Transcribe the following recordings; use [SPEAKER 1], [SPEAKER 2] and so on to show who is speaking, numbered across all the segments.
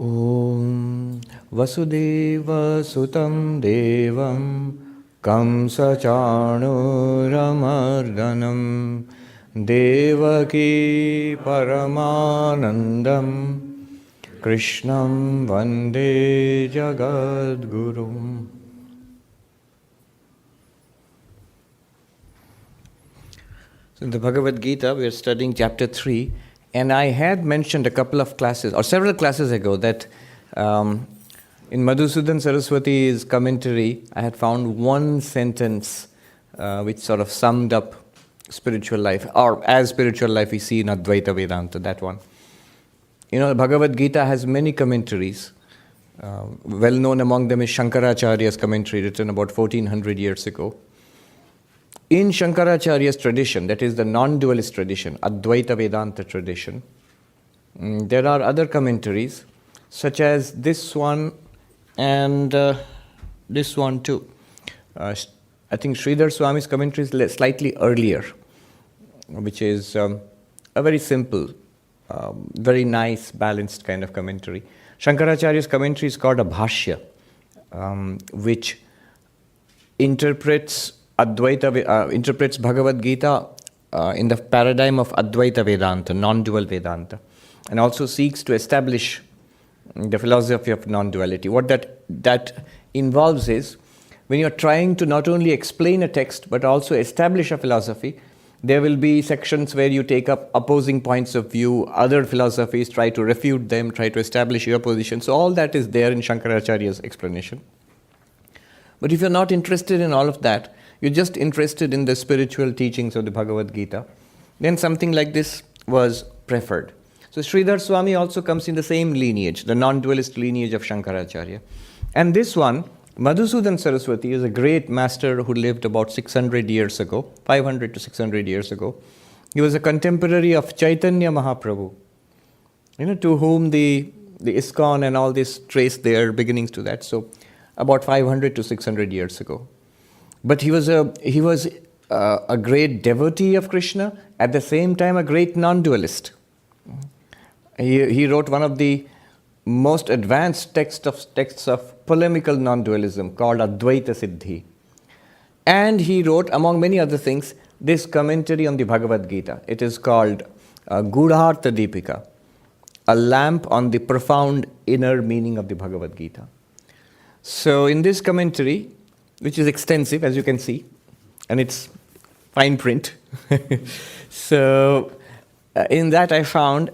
[SPEAKER 1] Om Vasudeva Sutam Devam Kamsachanuramardanam Devaki Paramanandam Krishnam Vande Jagadgurum. So in the Bhagavad Gita, we are studying chapter 3, and I had mentioned a couple of classes, or several classes ago, that in Madhusudan Saraswati's commentary, I had found one sentence which sort of summed up spiritual life, or as spiritual life we see in Advaita Vedanta, that one. You know, the Bhagavad Gita has many commentaries. Well known among them is Shankaracharya's commentary, written about 1400 years ago. In Shankaracharya's tradition, that is the non-dualist tradition, Advaita Vedanta tradition, there are other commentaries, such as this one and this one too. I think Sridhar Swami's commentary is slightly earlier, which is a very simple, very nice, balanced kind of commentary. Shankaracharya's commentary is called a Bhashya, which interprets Bhagavad Gita in the paradigm of Advaita Vedanta, non-dual Vedanta, and also seeks to establish the philosophy of non-duality. What that involves is, when you're trying to not only explain a text but also establish a philosophy, there will be sections where you take up opposing points of view, other philosophies, try to refute them, try to establish your position. So all that is there in Shankaracharya's explanation. But if you're not interested in all of that, you're just interested in the spiritual teachings of the Bhagavad Gita, then something like this was preferred. So Sridhar Swami also comes in the same lineage, the non-dualist lineage of Shankaracharya. And this one, Madhusudan Saraswati, is a great master who lived about 600 years ago, 500 to 600 years ago. He was a contemporary of Chaitanya Mahaprabhu, to whom the ISKCON and all this trace their beginnings to that. So about 500 to 600 years ago. But he was a great devotee of Krishna, at the same time a great non-dualist. He wrote one of the most advanced texts of polemical non-dualism called Advaita Siddhi. And he wrote, among many other things, this commentary on the Bhagavad Gita. It is called Gudhartha Deepika, a lamp on the profound inner meaning of the Bhagavad Gita. So in this commentary, which is extensive, as you can see, and it's fine print. So in that I found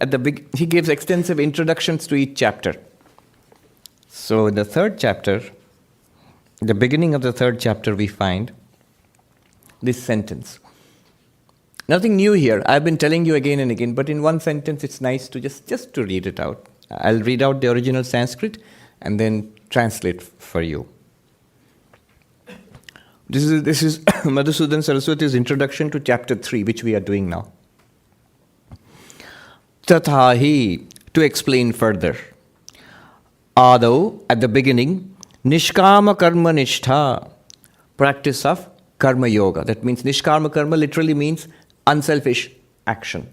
[SPEAKER 1] he gives extensive introductions to each chapter. So in the third chapter, the beginning of the third chapter, we find this sentence. Nothing new here. I've been telling you again and again, but in one sentence it's nice to just to read it out. I'll read out the original Sanskrit and then translate for you. This is Madhusudan Saraswati's introduction to chapter 3, which we are doing now. Tathahi, to explain further. Adau, at the beginning, nishkama karma nishtha, practice of karma yoga. That means nishkama karma literally means unselfish action.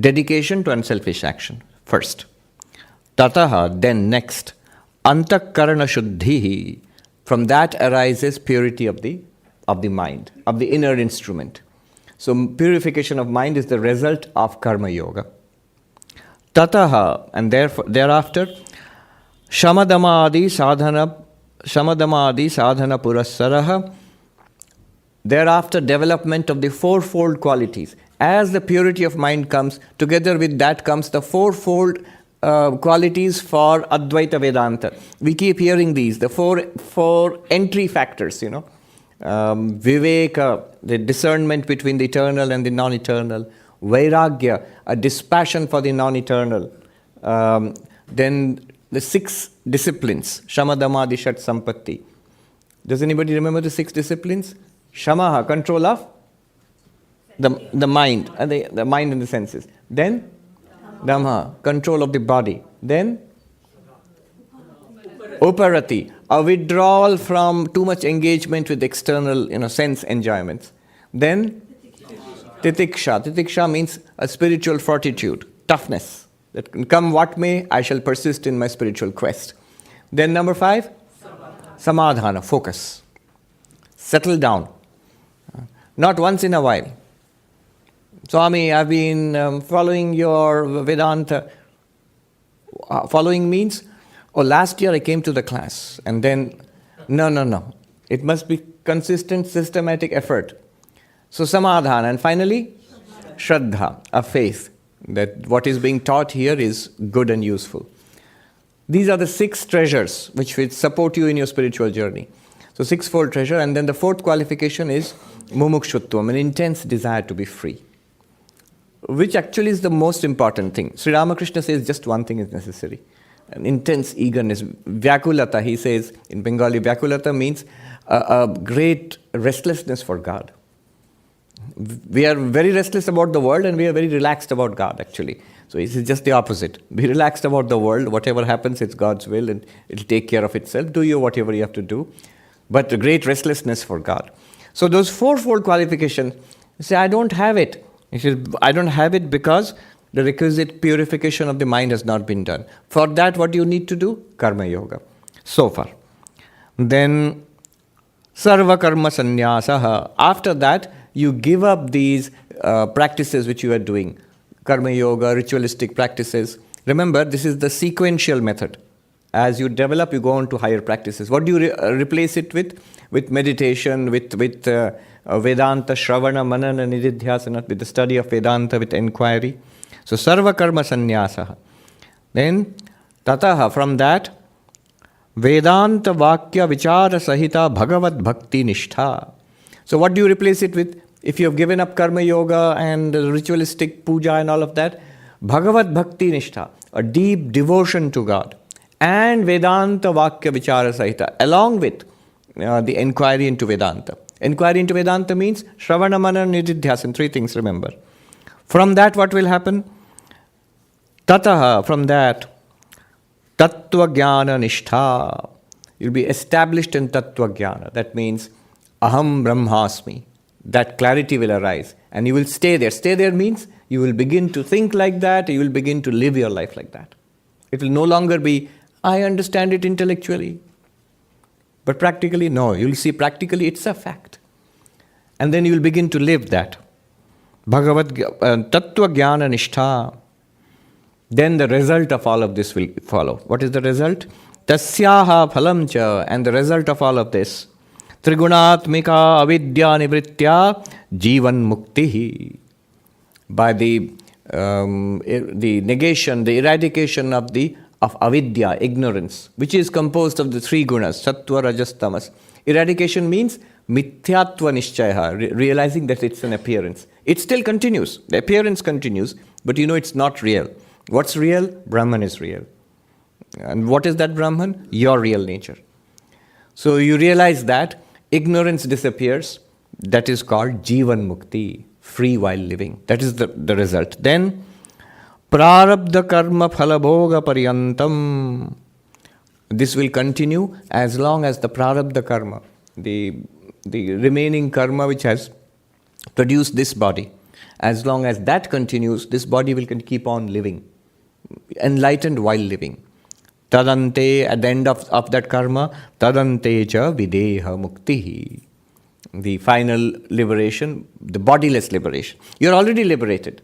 [SPEAKER 1] Dedication to unselfish action, first. Tataha, then next. Antakarana shuddhihi, from that arises purity of the mind, of the inner instrument. So purification of mind is the result of karma yoga. Tataha, and thereafter, shamadamadi sadhana purassaraha, thereafter development of the fourfold qualities. As the purity of mind comes, together with that comes the fourfold qualities for Advaita Vedanta. We keep hearing these, the four entry factors, Viveka, the discernment between the eternal and the non-eternal. Vairagya, a dispassion for the non-eternal. Then the 6 disciplines, Shamadama, Dishat, Sampatti. Does anybody remember the 6 disciplines? Shamaha, control of the mind, the mind and the senses. Then Dhamma, control of the body. Then Uparati, a withdrawal from too much engagement with external, sense enjoyments. Then Titiksha. Titiksha means a spiritual fortitude, toughness. That come what may, I shall persist in my spiritual quest. Then number 5, samadhana, focus. Settle down. Not once in a while. Swami, I've been following your Vedanta. Following means, last year I came to the class, and then, no. It must be consistent, systematic effort. So samadhana, and finally, shraddha, a faith that what is being taught here is good and useful. These are the 6 treasures which will support you in your spiritual journey. So 6-fold treasure, and then the 4th qualification is mumukshutvam, an intense desire to be free, which actually is the most important thing. Sri Ramakrishna says just one thing is necessary, an intense eagerness. Vyakulata, he says in Bengali, Vyakulata means a great restlessness for God. We are very restless about the world and we are very relaxed about God actually. So it is just the opposite. Be relaxed about the world, whatever happens it's God's will and it'll take care of itself. Do you whatever you have to do. But a great restlessness for God. So those 4-fold qualifications, you say, I don't have it. He says, I don't have it because the requisite purification of the mind has not been done. For that, what do you need to do? Karma-yoga. So far. Then, sarva karma sannyasaha. After that, you give up these practices which you are doing. Karma-yoga, ritualistic practices. Remember, this is the sequential method. As you develop, you go on to higher practices. What do you replace it with? With meditation, with Vedanta, Shravana, Manana, Nididhyasana, with the study of Vedanta, with inquiry. So, sarva karma sannyasaha. Then, tataha, from that, Vedanta Vakya Vichara Sahita Bhagavad Bhakti Nishtha. So, what do you replace it with? If you have given up karma yoga and ritualistic puja and all of that, Bhagavad Bhakti Nishtha, a deep devotion to God, and Vedanta Vakya Vichara Sahita, along with the inquiry into Vedanta. Inquiry into Vedanta means Shravana, Manana, Nididhyasana, 3 things, remember. From that, what will happen? Tataha, from that, Tattva Jnana Nishtha. You'll be established in Tattva Jnana. That means Aham Brahmasmi. That clarity will arise. And you will stay there. Stay there means you will begin to think like that, you will begin to live your life like that. It will no longer be, I understand it intellectually. But practically, no. You'll see practically it's a fact. And then you will begin to live that. Bhagavad Tattva Jnana Nishtha. Then the result of all of this will follow. What is the result? Tasyaha phalam cha. And the result of all of this. Trigunatmika avidya nivritya jivan muktihi. By the negation, the eradication of avidya, ignorance, which is composed of the 3 gunas, sattva, rajas, tamas. Eradication means mithyatva nishchaya, realizing that it's an appearance. It still continues. The appearance continues, but you know it's not real. What's real? Brahman is real. And what is that Brahman? Your real nature. So you realize that ignorance disappears. That is called jivan mukti, free while living. That is the result. Then, prarabdha karma phalabhoga paryantam. This will continue as long as the prarabdha karma, the remaining karma which has produced this body, as long as that continues, this body will keep on living, enlightened while living. Tadante, at the end of that karma, tadante cha videha muktihi. The final liberation, the bodiless liberation. You're already liberated,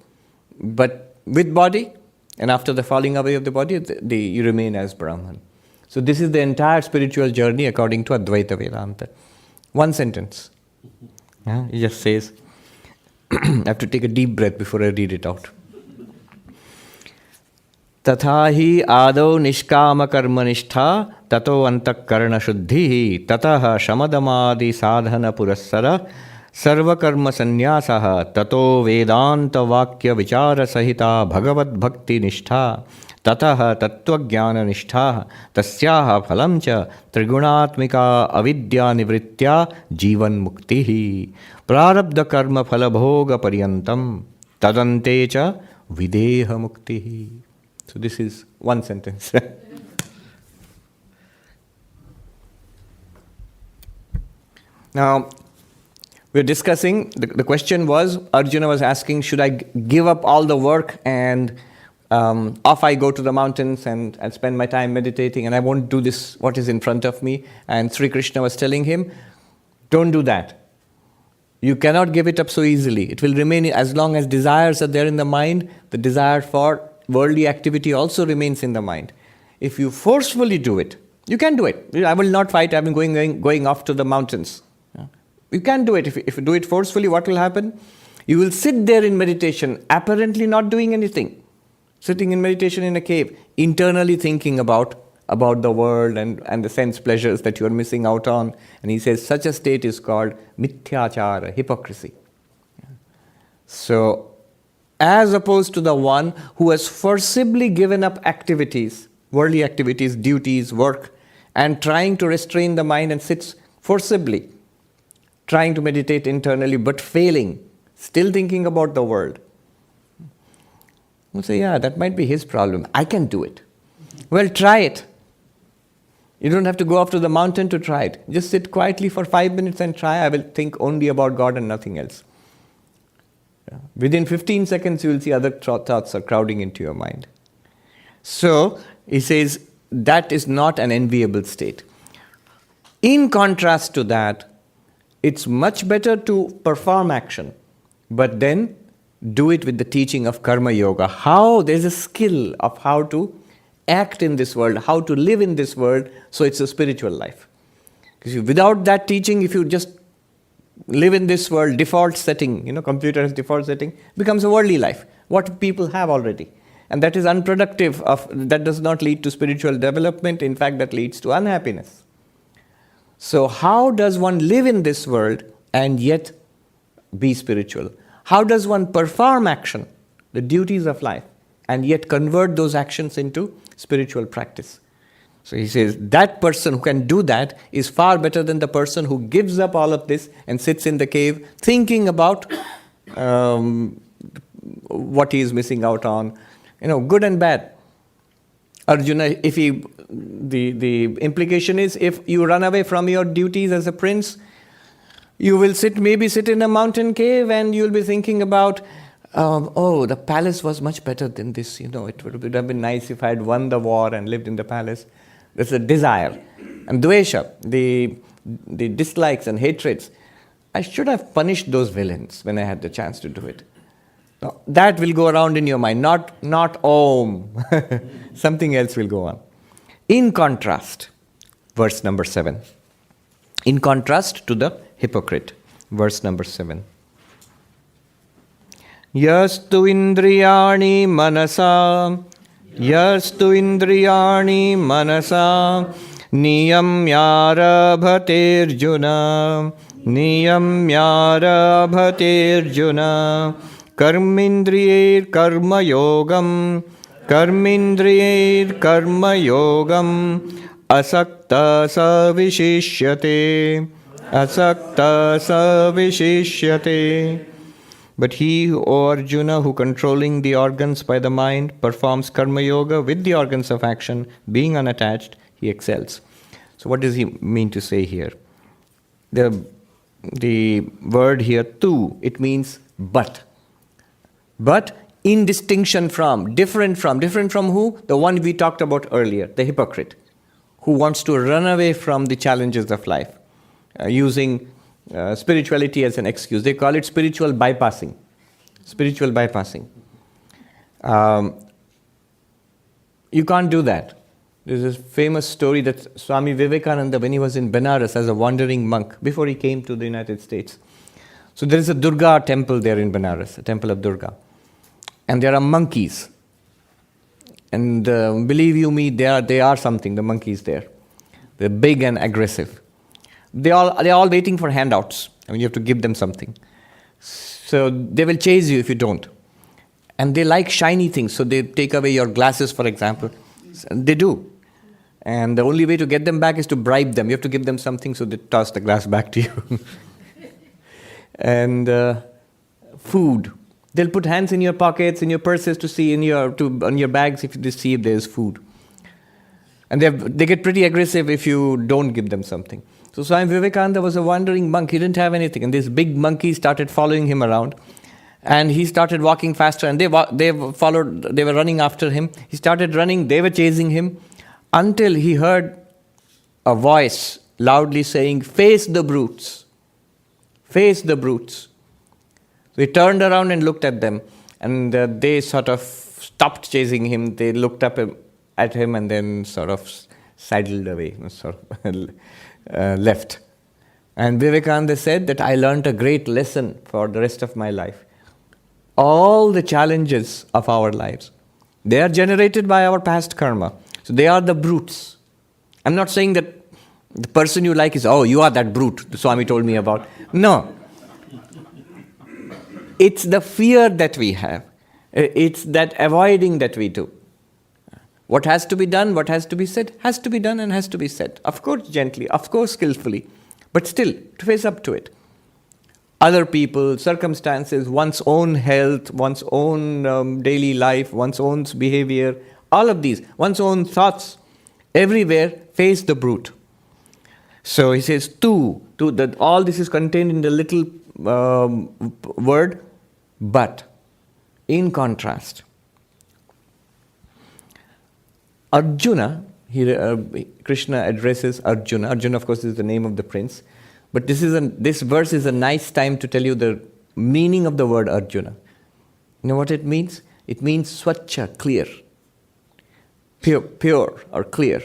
[SPEAKER 1] but with body, and after the falling away of the body, you remain as Brahman. So this is the entire spiritual journey according to Advaita Vedanta. One sentence. He just says, I have to take a deep breath before I read it out. Tathahi adau nishkama karma nishtha tato antakarana shuddhihi tataha shamadamadi sadhana purassara sarva karma sannyasaha tato vedanta vakya vichara sahita bhagavad bhakti nishtha tataha tattva jnana nishtha tasyaha phalam cha trigunatmika avidya nivritya jivan muktihi prarabdha karma phalabhoga paryantam tadante cha videha muktihi. So this is one sentence. Now, we're discussing, the question was, Arjuna was asking, should I give up all the work and off I go to the mountains and spend my time meditating, and I won't do this, what is in front of me. And Sri Krishna was telling him, don't do that. You cannot give it up so easily. It will remain as long as desires are there in the mind. The desire for worldly activity also remains in the mind. If you forcefully do it, you can do it. I will not fight, I'm going off to the mountains. You can do it. If you do it forcefully, what will happen? You will sit there in meditation, apparently not doing anything. Sitting in meditation in a cave, internally thinking about the world and the sense pleasures that you are missing out on. And he says such a state is called mithyāchāra, hypocrisy. So, as opposed to the one who has forcibly given up activities, worldly activities, duties, work, and trying to restrain the mind and sits forcibly, trying to meditate internally but failing, still thinking about the world. We'll say, yeah, that might be his problem. I can do it. Well, try it. You don't have to go off to the mountain to try it. Just sit quietly for 5 minutes and try. I will think only about God and nothing else. Within 15 seconds, you will see other thoughts are crowding into your mind. So, he says, that is not an enviable state. In contrast to that, it's much better to perform action, but then do it with the teaching of karma yoga. How there's a skill of how to act in this world, how to live in this world, so it's a spiritual life. Because without that teaching, if you just live in this world, default setting, computer has default setting, becomes a worldly life, what people have already. And that is unproductive, that does not lead to spiritual development, in fact that leads to unhappiness. So how does one live in this world and yet be spiritual? How does one perform action, the duties of life, and yet convert those actions into spiritual practice? So he says that person who can do that is far better than the person who gives up all of this and sits in the cave thinking about what he is missing out on, good and bad. Arjuna, the implication is, if you run away from your duties as a prince, you will maybe sit in a mountain cave and you'll be thinking about, the palace was much better than this. It would have been nice if I had won the war and lived in the palace. That's a desire. And dvesha, the dislikes and hatreds. I should have punished those villains when I had the chance to do it. Now, that will go around in your mind, not om. Something else will go on. In contrast, verse number 7. In contrast to the hypocrite, verse number 7. Yastu indriyāṇi manasā, niyamyārabhate rjuna, karmendriyaiḥ karma-yogam, asaktaḥ viśhiṣhyate. But he, O Arjuna, who controlling the organs by the mind, performs karma-yoga with the organs of action, being unattached, he excels. So what does he mean to say here? The word here, tu, it means but. But in distinction from, different from who? The one we talked about earlier, the hypocrite, who wants to run away from the challenges of life, using spirituality as an excuse. They call it spiritual bypassing. Spiritual bypassing. You can't do that. There's a famous story that Swami Vivekananda, when he was in Benares as a wandering monk, before he came to the United States. So there is a Durga temple there in Benares, a temple of Durga. And there are monkeys. And believe you me, they are something, the monkeys there. They're big and aggressive. They're all waiting for handouts. You have to give them something. So they will chase you if you don't. And they like shiny things, so they take away your glasses, for example. They do. And the only way to get them back is to bribe them. You have to give them something, so they toss the glass back to you. And food. They'll put hands in your pockets, in your purses to see, on your bags if they see if there's food. And they get pretty aggressive if you don't give them something. So Swami Vivekananda was a wandering monk. He didn't have anything. And this big monkey started following him around. And he started walking faster, and they were running after him. He started running, they were chasing him, until he heard a voice loudly saying, "Face the brutes, face the brutes." So he turned around and looked at them, and they sort of stopped chasing him. They looked up at him and then sort of sidled away, sort of left. And Vivekananda said that I learned a great lesson for the rest of my life. All the challenges of our lives, they are generated by our past karma. So they are the brutes. I'm not saying that the person you like is, oh, you are that brute the Swami told me about. No. It's the fear that we have. It's that avoiding that we do. What has to be done, what has to be said, has to be done and has to be said. Of course gently, of course skillfully, but still to face up to it. Other people, circumstances, one's own health, one's own daily life, one's own behavior, all of these, one's own thoughts, everywhere face the brute. So he says, that all this is contained in the little word, but. In contrast, Arjuna, Krishna addresses Arjuna. Arjuna, of course, is the name of the prince. But this verse is a nice time to tell you the meaning of the word Arjuna. You know what it means? It means swachha, clear. Pure or clear.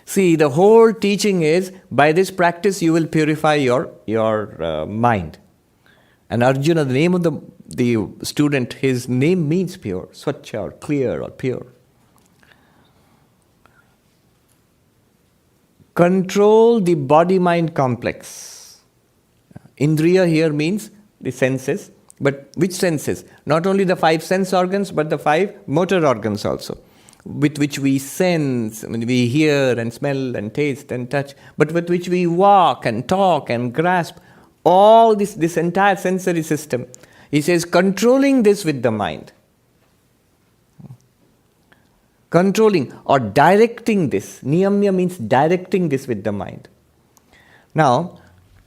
[SPEAKER 1] See, the whole teaching is, by this practice you will purify your mind. And Arjuna, the name of the student, his name means pure, swachha or clear or pure. Control the body-mind complex. Indriya here means the senses, but which senses? Not only the 5 sense organs, but the 5 motor organs also, with which we sense, we hear and smell and taste and touch, but with which we walk and talk and grasp. All this entire sensory system. He says, controlling this with the mind. Controlling or directing this. Niyamya means directing this with the mind. Now,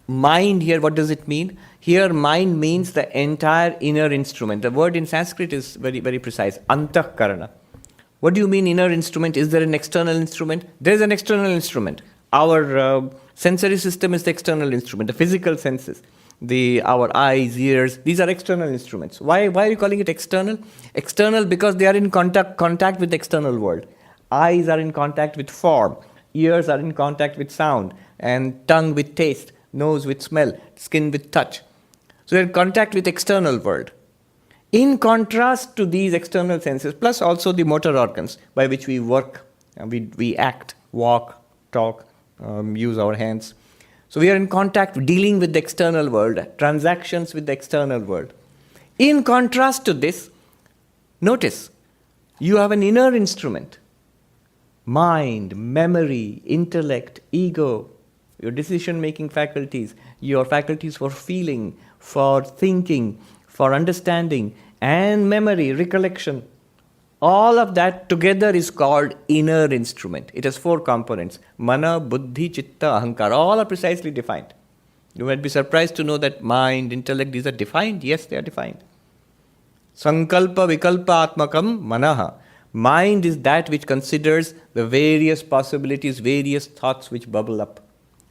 [SPEAKER 1] mind here, what does it mean? Here, mind means the entire inner instrument. The word in Sanskrit is very, very precise. Antahkarana. What do you mean inner instrument? Is there an external instrument? There is an external instrument. Our sensory system is the external instrument, the physical senses, our eyes, ears, these are external instruments. Why are you calling it external? External because they are in contact with the external world. Eyes are in contact with form, ears are in contact with sound, and tongue with taste, nose with smell, skin with touch. So they're in contact with external world. In contrast to these external senses, plus also the motor organs by which we work, we act, walk, talk, use our hands. So we are in contact, dealing with the external world, transactions with the external world. In contrast to this, notice, you have an inner instrument. Mind, memory, intellect, ego, your decision-making faculties, your faculties for feeling, for thinking, for understanding, and memory, recollection. All of that together is called inner instrument. It has 4 components. Mana, buddhi, chitta, ahankara. All are precisely defined. You might be surprised to know that mind, intellect, these are defined. Yes, they are defined. Sankalpa vikalpa atmakam manaha. Mind is that which considers the various possibilities, various thoughts which bubble up.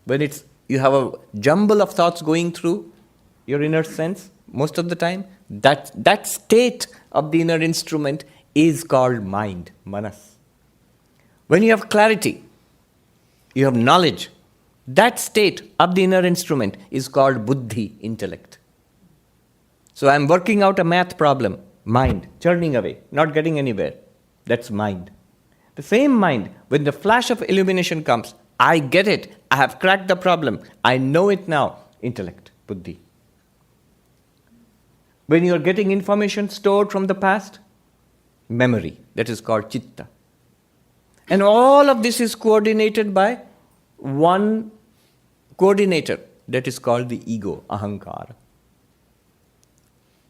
[SPEAKER 1] When you have a jumble of thoughts going through your inner sense, most of the time, that state of the inner instrument is called mind, manas. When you have clarity, you have knowledge, that state of the inner instrument is called buddhi, intellect. So I'm working out a math problem, mind, churning away, not getting anywhere. That's mind. The same mind, when the flash of illumination comes, I get it, I have cracked the problem, I know it now, intellect, buddhi. When you are getting information stored from the past, memory, that is called chitta. And all of this is coordinated by one coordinator, that is called the ego, ahankara.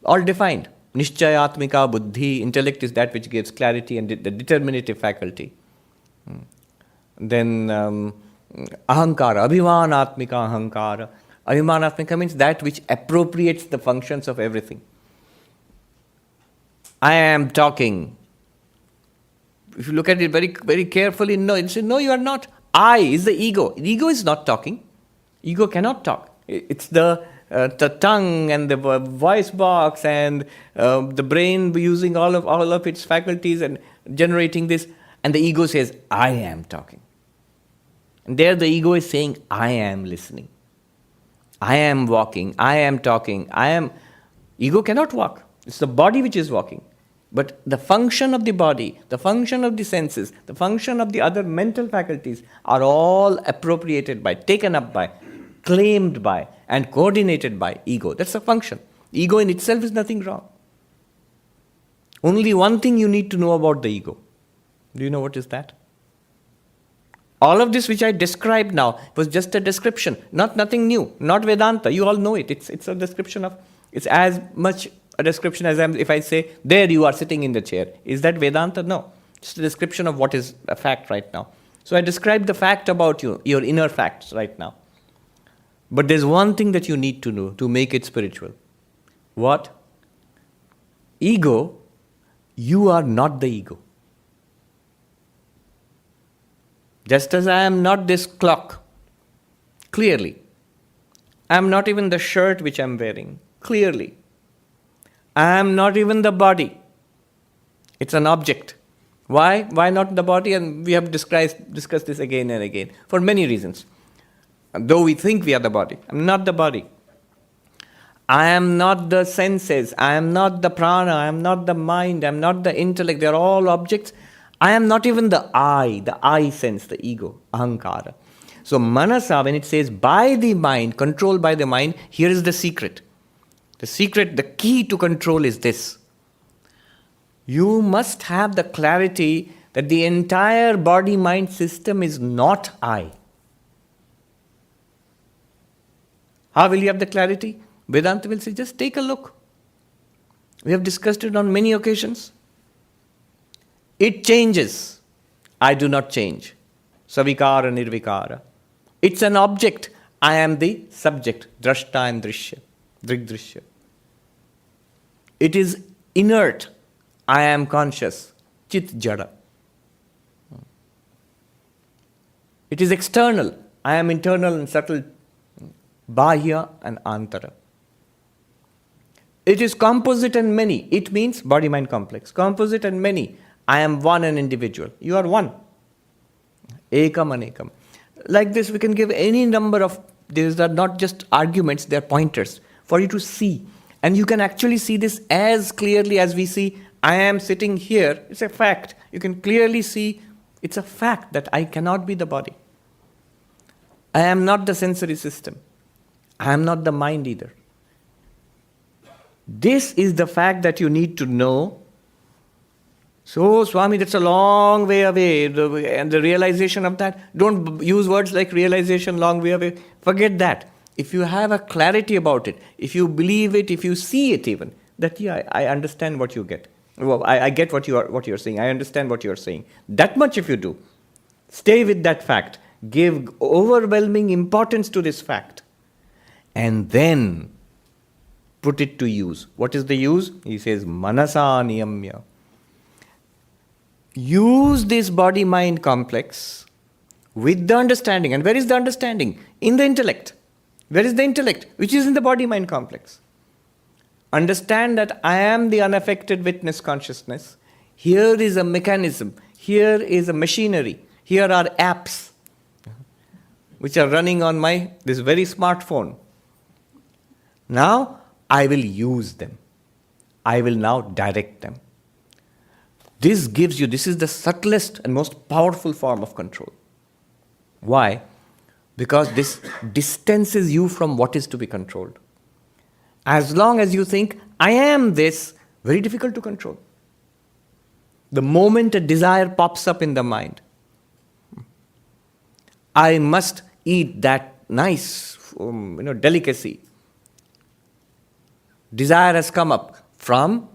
[SPEAKER 1] All defined. Nishchayatmika buddhi, intellect is that which gives clarity and the determinative faculty. Then ahankara, abhimanatmika ahankara. Abhimanatmika means that which appropriates the functions of everything. I am talking. If you look at it very, very carefully, no, it says, no, you are not. I is the ego. The ego is not talking. Ego cannot talk. It's the tongue and the voice box and the brain using all of its faculties and generating this. And the ego says, I am talking. And there the ego is saying, I am listening. I am walking. I am talking. Ego cannot walk. It's the body which is walking. But the function of the body, the function of the senses, the function of the other mental faculties are all appropriated by, taken up by, claimed by, and coordinated by ego. That's the function. Ego in itself is nothing wrong. Only one thing you need to know about the ego. Do you know what is that? All of this which I described now was just a description, nothing new, not Vedanta. You all know it. It's a description of, it's as much a description as if I say, there you are sitting in the chair. Is that Vedanta? No. It's a description of what is a fact right now. So I described the fact about you, your inner facts right now. But there's one thing that you need to know to make it spiritual. What? Ego, you are not the ego. Just as I am not this clock, clearly. I am not even the shirt which I am wearing, clearly. I am not even the body. It's an object. Why? Why not the body? And we have discussed this again and again, for many reasons. Though we think we are the body, I am not the body. I am not the senses, I am not the prana, I am not the mind, I am not the intellect, they are all objects. I am not even the I sense, the ego, ahankara. So manasā, when it says by the mind, controlled by the mind, here is the secret. The secret, the key to control is this. You must have the clarity that the entire body-mind system is not I. How will you have the clarity? Vedanta will say, just take a look. We have discussed it on many occasions. It changes. I do not change. Savikara nirvikara. It's an object. I am the subject. Drashta and drishya. Drigdrishya. It is inert. I am conscious. Chit jada. It is external. I am internal and subtle. Bahya and antara. It is composite and many. It means body-mind complex. Composite and many. I am one and individual. You are one. Ekam anekam. Like this, we can give any number of, these are not just arguments, they are pointers for you to see. And you can actually see this as clearly as we see, I am sitting here. It's a fact. You can clearly see, it's a fact that I cannot be the body. I am not the sensory system. I am not the mind either. This is the fact that you need to know. So, Swami, that's a long way away. And the realization of that, don't use words like realization, long way away. Forget that. If you have a clarity about it, if you believe it, if you see it even, that I understand what you get. Well, I get what you're saying. I understand what you're saying. That much if you do, stay with that fact. Give overwhelming importance to this fact. And then put it to use. What is the use? He says, manasā niyamya. Use this body-mind complex with the understanding. And where is the understanding? In the intellect. Where is the intellect? Which is in the body-mind complex. Understand that I am the unaffected witness consciousness. Here is a mechanism. Here is a machinery. Here are apps which are running on this very smartphone. Now, I will use them. I will now direct them. This is the subtlest and most powerful form of control. Why? Because this distances you from what is to be controlled. As long as you think, I am this, very difficult to control. The moment a desire pops up in the mind, I must eat that nice delicacy. Desire has come up from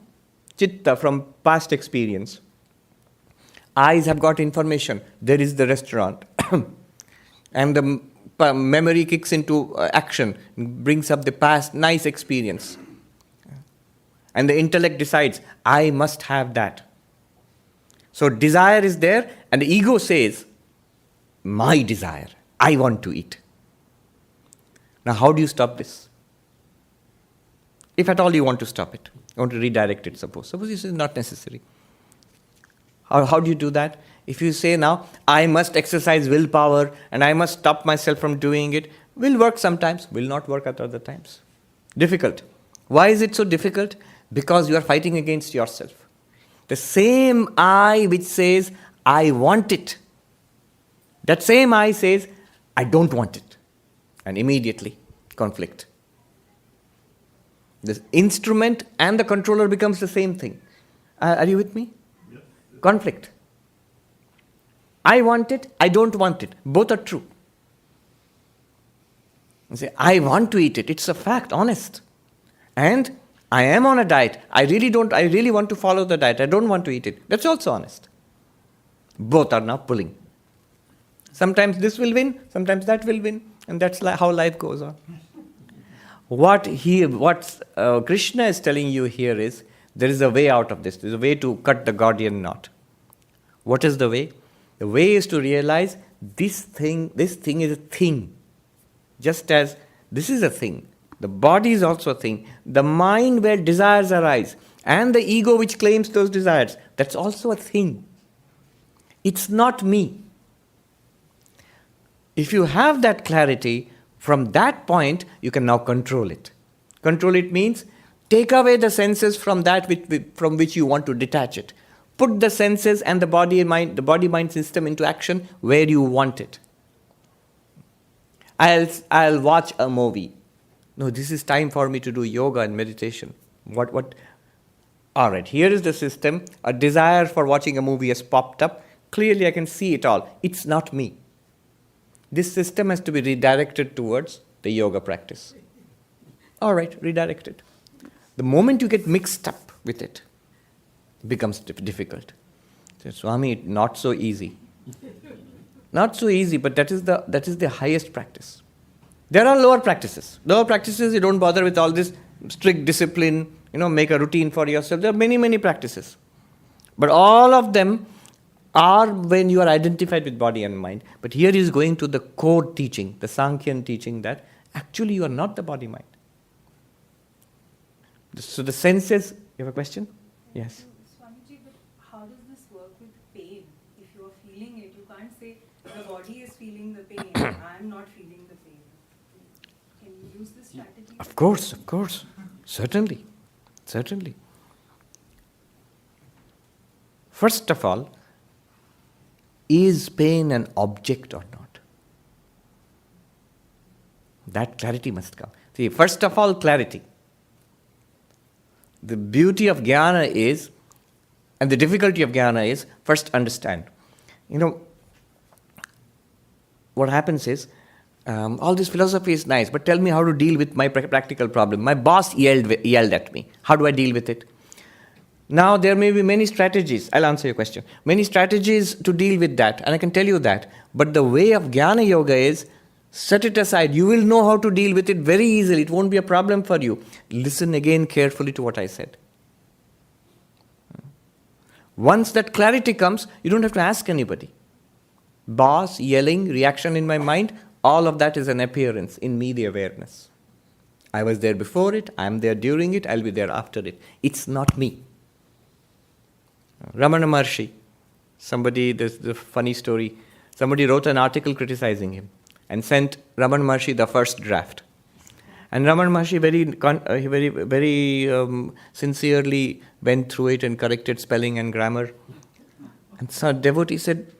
[SPEAKER 1] chitta, from past experience. Eyes have got information. There is the restaurant. And the memory kicks into action, brings up the past nice experience. And the intellect decides, I must have that. So desire is there, and the ego says, my desire, I want to eat. Now how do you stop this? If at all you want to stop it, you want to redirect it, suppose this is not necessary. How do you do that? If you say now, I must exercise willpower and I must stop myself from doing it, will work sometimes, will not work at other times. Difficult. Why is it so difficult? Because you are fighting against yourself. The same I which says, I want it, that same I says, I don't want it. And immediately, conflict. The instrument and the controller becomes the same thing. Are you with me? Yes. Conflict. I want it, I don't want it. Both are true. You say, I want to eat it. It's a fact, honest. And I am on a diet. I really want to follow the diet. I don't want to eat it. That's also honest. Both are now pulling. Sometimes this will win, sometimes that will win. And that's how life goes on. What Krishna is telling you here is, there is a way out of this. There is a way to cut the Gordian knot. What is the way? The way is to realize this thing is a thing. Just as this is a thing, the body is also a thing. The mind where desires arise and the ego which claims those desires, that's also a thing. It's not me. If you have that clarity, from that point, you can now control it. Control it means take away the senses from that from which you want to detach it. Put the senses and the body-mind system into action where you want it. I'll watch a movie. No, this is time for me to do yoga and meditation. What? All right, here is the system. A desire for watching a movie has popped up. Clearly, I can see it all. It's not me. This system has to be redirected towards the yoga practice. All right, redirect it. The moment you get mixed up with it, it becomes difficult. So, Swami, not so easy. Not so easy, but that is the highest practice. There are lower practices. Lower practices, you don't bother with all this strict discipline, make a routine for yourself. There are many, many practices. But all of them are when you are identified with body and mind. But here is going to the core teaching, the Sankhyan teaching, that actually you are not the body-mind. So the senses, you have a question? Yes.
[SPEAKER 2] Swamiji, but how does this work with pain? If you are feeling it, you can't say the body is feeling the pain, I am not feeling the pain. Can you use this strategy?
[SPEAKER 1] Of course. Certainly. First of all, is pain an object or not? That clarity must come. See, first of all, clarity. The beauty of jnana is, and the difficulty of jnana is, first understand. What happens is, all this philosophy is nice, but tell me how to deal with my practical problem. My boss yelled at me. How do I deal with it? Now, there may be many strategies. I'll answer your question. Many strategies to deal with that, and I can tell you that. But the way of jnana yoga is, set it aside. You will know how to deal with it very easily. It won't be a problem for you. Listen again carefully to what I said. Once that clarity comes, you don't have to ask anybody. Boss, yelling, reaction in my mind, all of that is an appearance in me, the awareness. I was there before it, I am there during it, I'll be there after it. It's not me. Ramana Maharshi, there's a funny story. Somebody wrote an article criticizing him and sent Ramana Maharshi the first draft. And Ramana Maharshi very sincerely went through it and corrected spelling and grammar. And so a devotee said,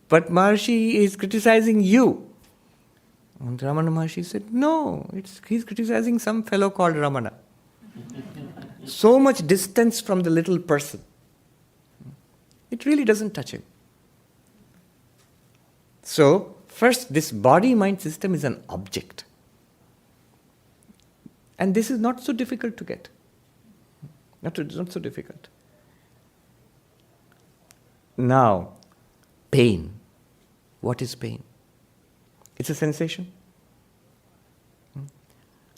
[SPEAKER 1] but Maharshi is criticizing you. And Ramana Maharshi said, no, he's criticizing some fellow called Ramana. So much distance from the little person. It really doesn't touch him. So, first, this body-mind system is an object. And this is not so difficult to get. Not so difficult. Now, pain. What is pain? It's a sensation.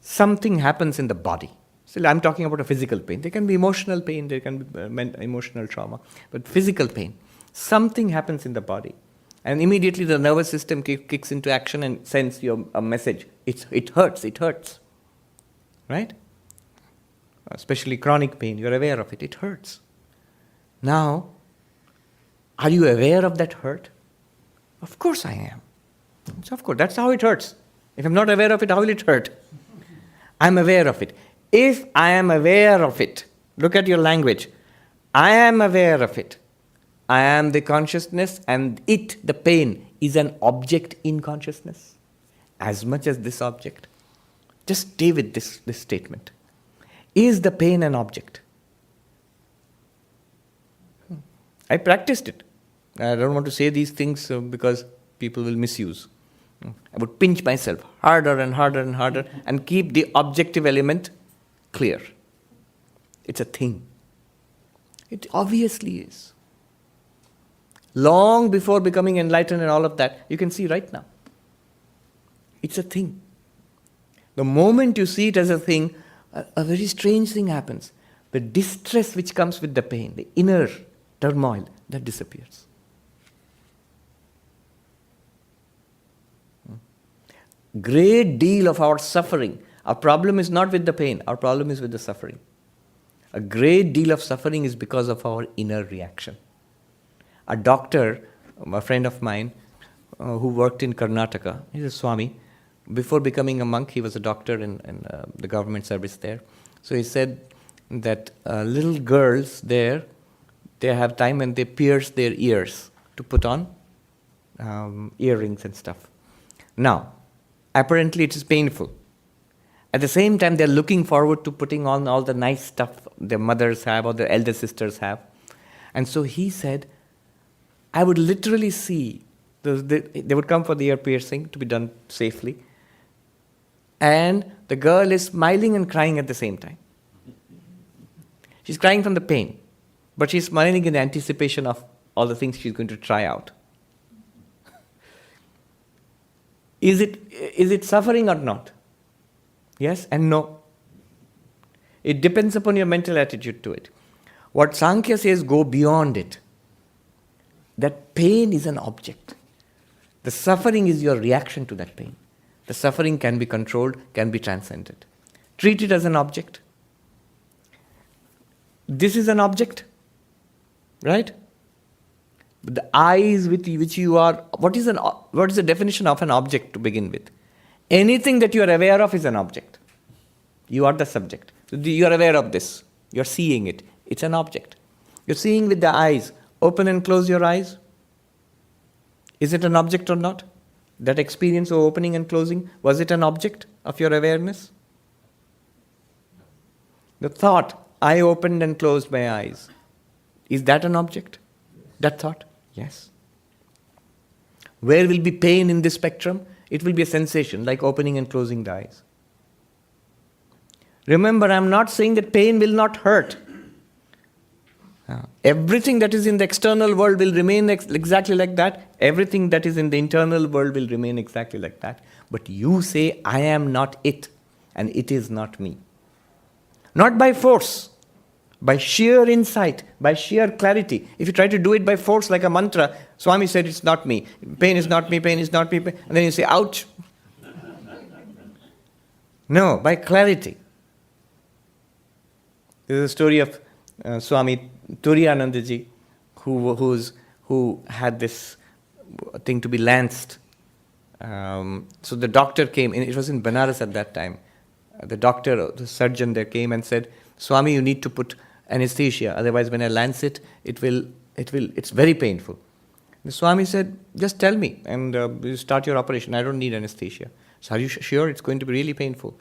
[SPEAKER 1] Something happens in the body. Still, I'm talking about a physical pain. There can be emotional pain, there can be emotional trauma, but physical pain. Something happens in the body, and immediately the nervous system kicks into action and sends you a message. It hurts, right? Especially chronic pain, you're aware of it, it hurts. Now, are you aware of that hurt? Of course I am. So of course, that's how it hurts. If I'm not aware of it, how will it hurt? I'm aware of it. If I am aware of it, look at your language. I am aware of it. I am the consciousness, and it, the pain, is an object in consciousness as much as this object. Just stay with this statement. Is the pain an object? I practiced it. I don't want to say these things because people will misuse. I would pinch myself harder and harder and harder and keep the objective element clear. It's a thing. It obviously is. Long before becoming enlightened and all of that, you can see right now. It's a thing. The moment you see it as a thing, a very strange thing happens. The distress which comes with the pain, the inner turmoil, that disappears. Great deal of our suffering, our problem is not with the pain, our problem is with the suffering. A great deal of suffering is because of our inner reaction. A doctor, a friend of mine, who worked in Karnataka, he's a Swami. Before becoming a monk, he was a doctor in the government service there. So he said that little girls there, they have time when they pierce their ears to put on earrings and stuff. Now, apparently it is painful. At the same time, they're looking forward to putting on all the nice stuff their mothers have or their elder sisters have. And so he said, I would literally see, they would come for the ear piercing to be done safely, and the girl is smiling and crying at the same time. She's crying from the pain, but she's smiling in the anticipation of all the things she's going to try out. Is it suffering or not? Yes and no. It depends upon your mental attitude to it. What Sankhya says, go beyond it. That pain is an object. The suffering is your reaction to that pain. The suffering can be controlled, can be transcended. Treat it as an object. This is an object, right? But the eyes with which you are, what is the definition of an object to begin with? Anything that you are aware of is an object. You are the subject. You are aware of this. You are seeing it. It's an object. You're seeing with the eyes. Open and close your eyes. Is it an object or not? That experience of opening and closing, was it an object of your awareness? The thought, I opened and closed my eyes. Is that an object? That thought? Yes. Where will be pain in this spectrum? It will be a sensation, like opening and closing the eyes. Remember, I'm not saying that pain will not hurt. Everything that is in the external world will remain exactly like that. Everything that is in the internal world will remain exactly like that. But you say, I am not it, and it is not me. Not by force, by sheer insight, by sheer clarity. If you try to do it by force like a mantra, Swami said, it's not me. Pain is not me, pain is not me. And then you say, ouch. No, by clarity. There is a story of Swami Turiyanandaji, who had this thing to be lanced. So the doctor came, it was in Banaras at that time. The surgeon there came and said, Swami, you need to put anesthesia, otherwise when I lance it, it's very painful. The Swami said, just tell me and you start your operation. I don't need anesthesia. So are you sure it's going to be really painful?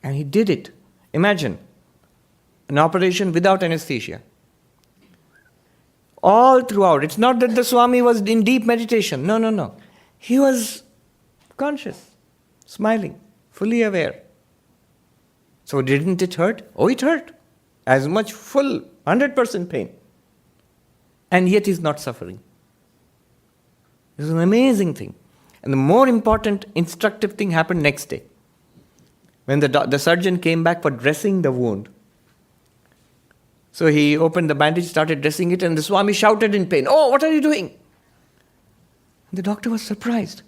[SPEAKER 1] And he did it. Imagine an operation without anesthesia. All throughout. It's not that the Swami was in deep meditation. No. He was conscious, smiling, fully aware. So didn't it hurt? Oh, it hurt. As much full, 100% pain. And yet he's not suffering. This is an amazing thing. And the more important, instructive thing happened next day. When the surgeon came back for dressing the wound, so he opened the bandage, started dressing it, and the Swami shouted in pain, "Oh, what are you doing?" The doctor was surprised.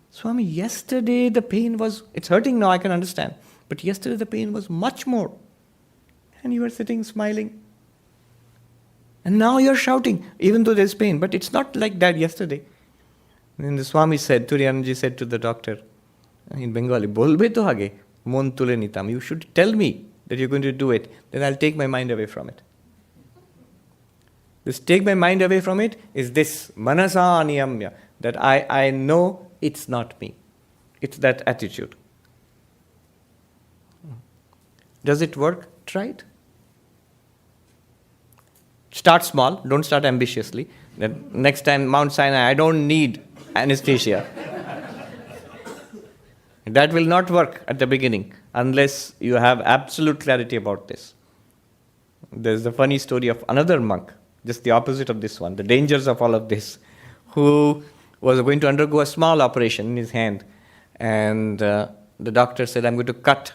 [SPEAKER 1] "Swami, yesterday the pain was, it's hurting now, I can understand. But yesterday the pain was much more. And you were sitting smiling. And now you're shouting, even though there's pain. But it's not like that yesterday." And the Swami said, Turiyananji said to the doctor, in Bengali, "Bolbe to hage, mon tule nitam." You should tell me that you're going to do it. Then I'll take my mind away from it. This take my mind away from it is this, manasā niyamya, that I know it's not me. It's that attitude. Does it work? Try it. Start small, don't start ambitiously. Then next time, Mount Sinai, I don't need anesthesia. That will not work at the beginning unless you have absolute clarity about this. There's the funny story of another monk, just the opposite of this one, the dangers of all of this, who was going to undergo a small operation in his hand. And the doctor said, "I'm going to cut,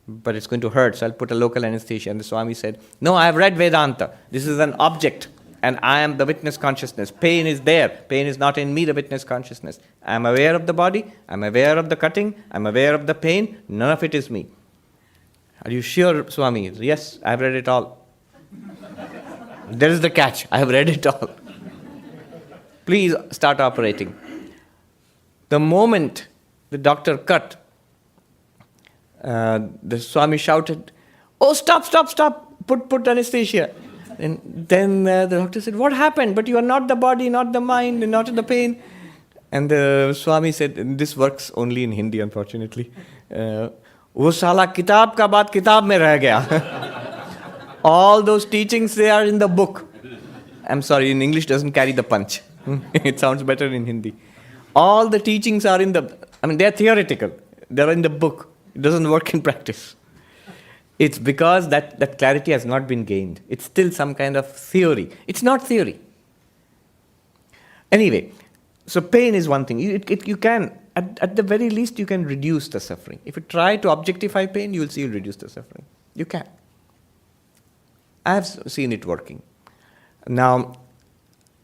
[SPEAKER 1] but it's going to hurt, so I'll put a local anesthesia." And the Swami said, "No, I have read Vedanta. This is an object, and I am the witness consciousness. Pain is there. Pain is not in me, the witness consciousness. I am aware of the body. I'm aware of the cutting. I'm aware of the pain. None of it is me." "Are you sure, Swami?" "Yes, I've read it all." There is the catch. I have read it all. Please start operating. The moment the doctor cut, the Swami shouted, "Oh, stop, stop, stop, put anesthesia." And then the doctor said, "What happened? But you are not the body, not the mind, and not the pain." And the Swami said, and this works only in Hindi, unfortunately, "Wo sala kitab ka baat kitab mein reh gaya." All those teachings, they are in the book. I'm sorry, in English doesn't carry the punch. It sounds better in Hindi. All the teachings are they're theoretical. They're in the book. It doesn't work in practice. It's because that clarity has not been gained. It's still some kind of theory. It's not theory. Anyway, so pain is one thing. You can, at the very least, you can reduce the suffering. If you try to objectify pain, you will see you'll reduce the suffering. You can. I have seen it working. Now,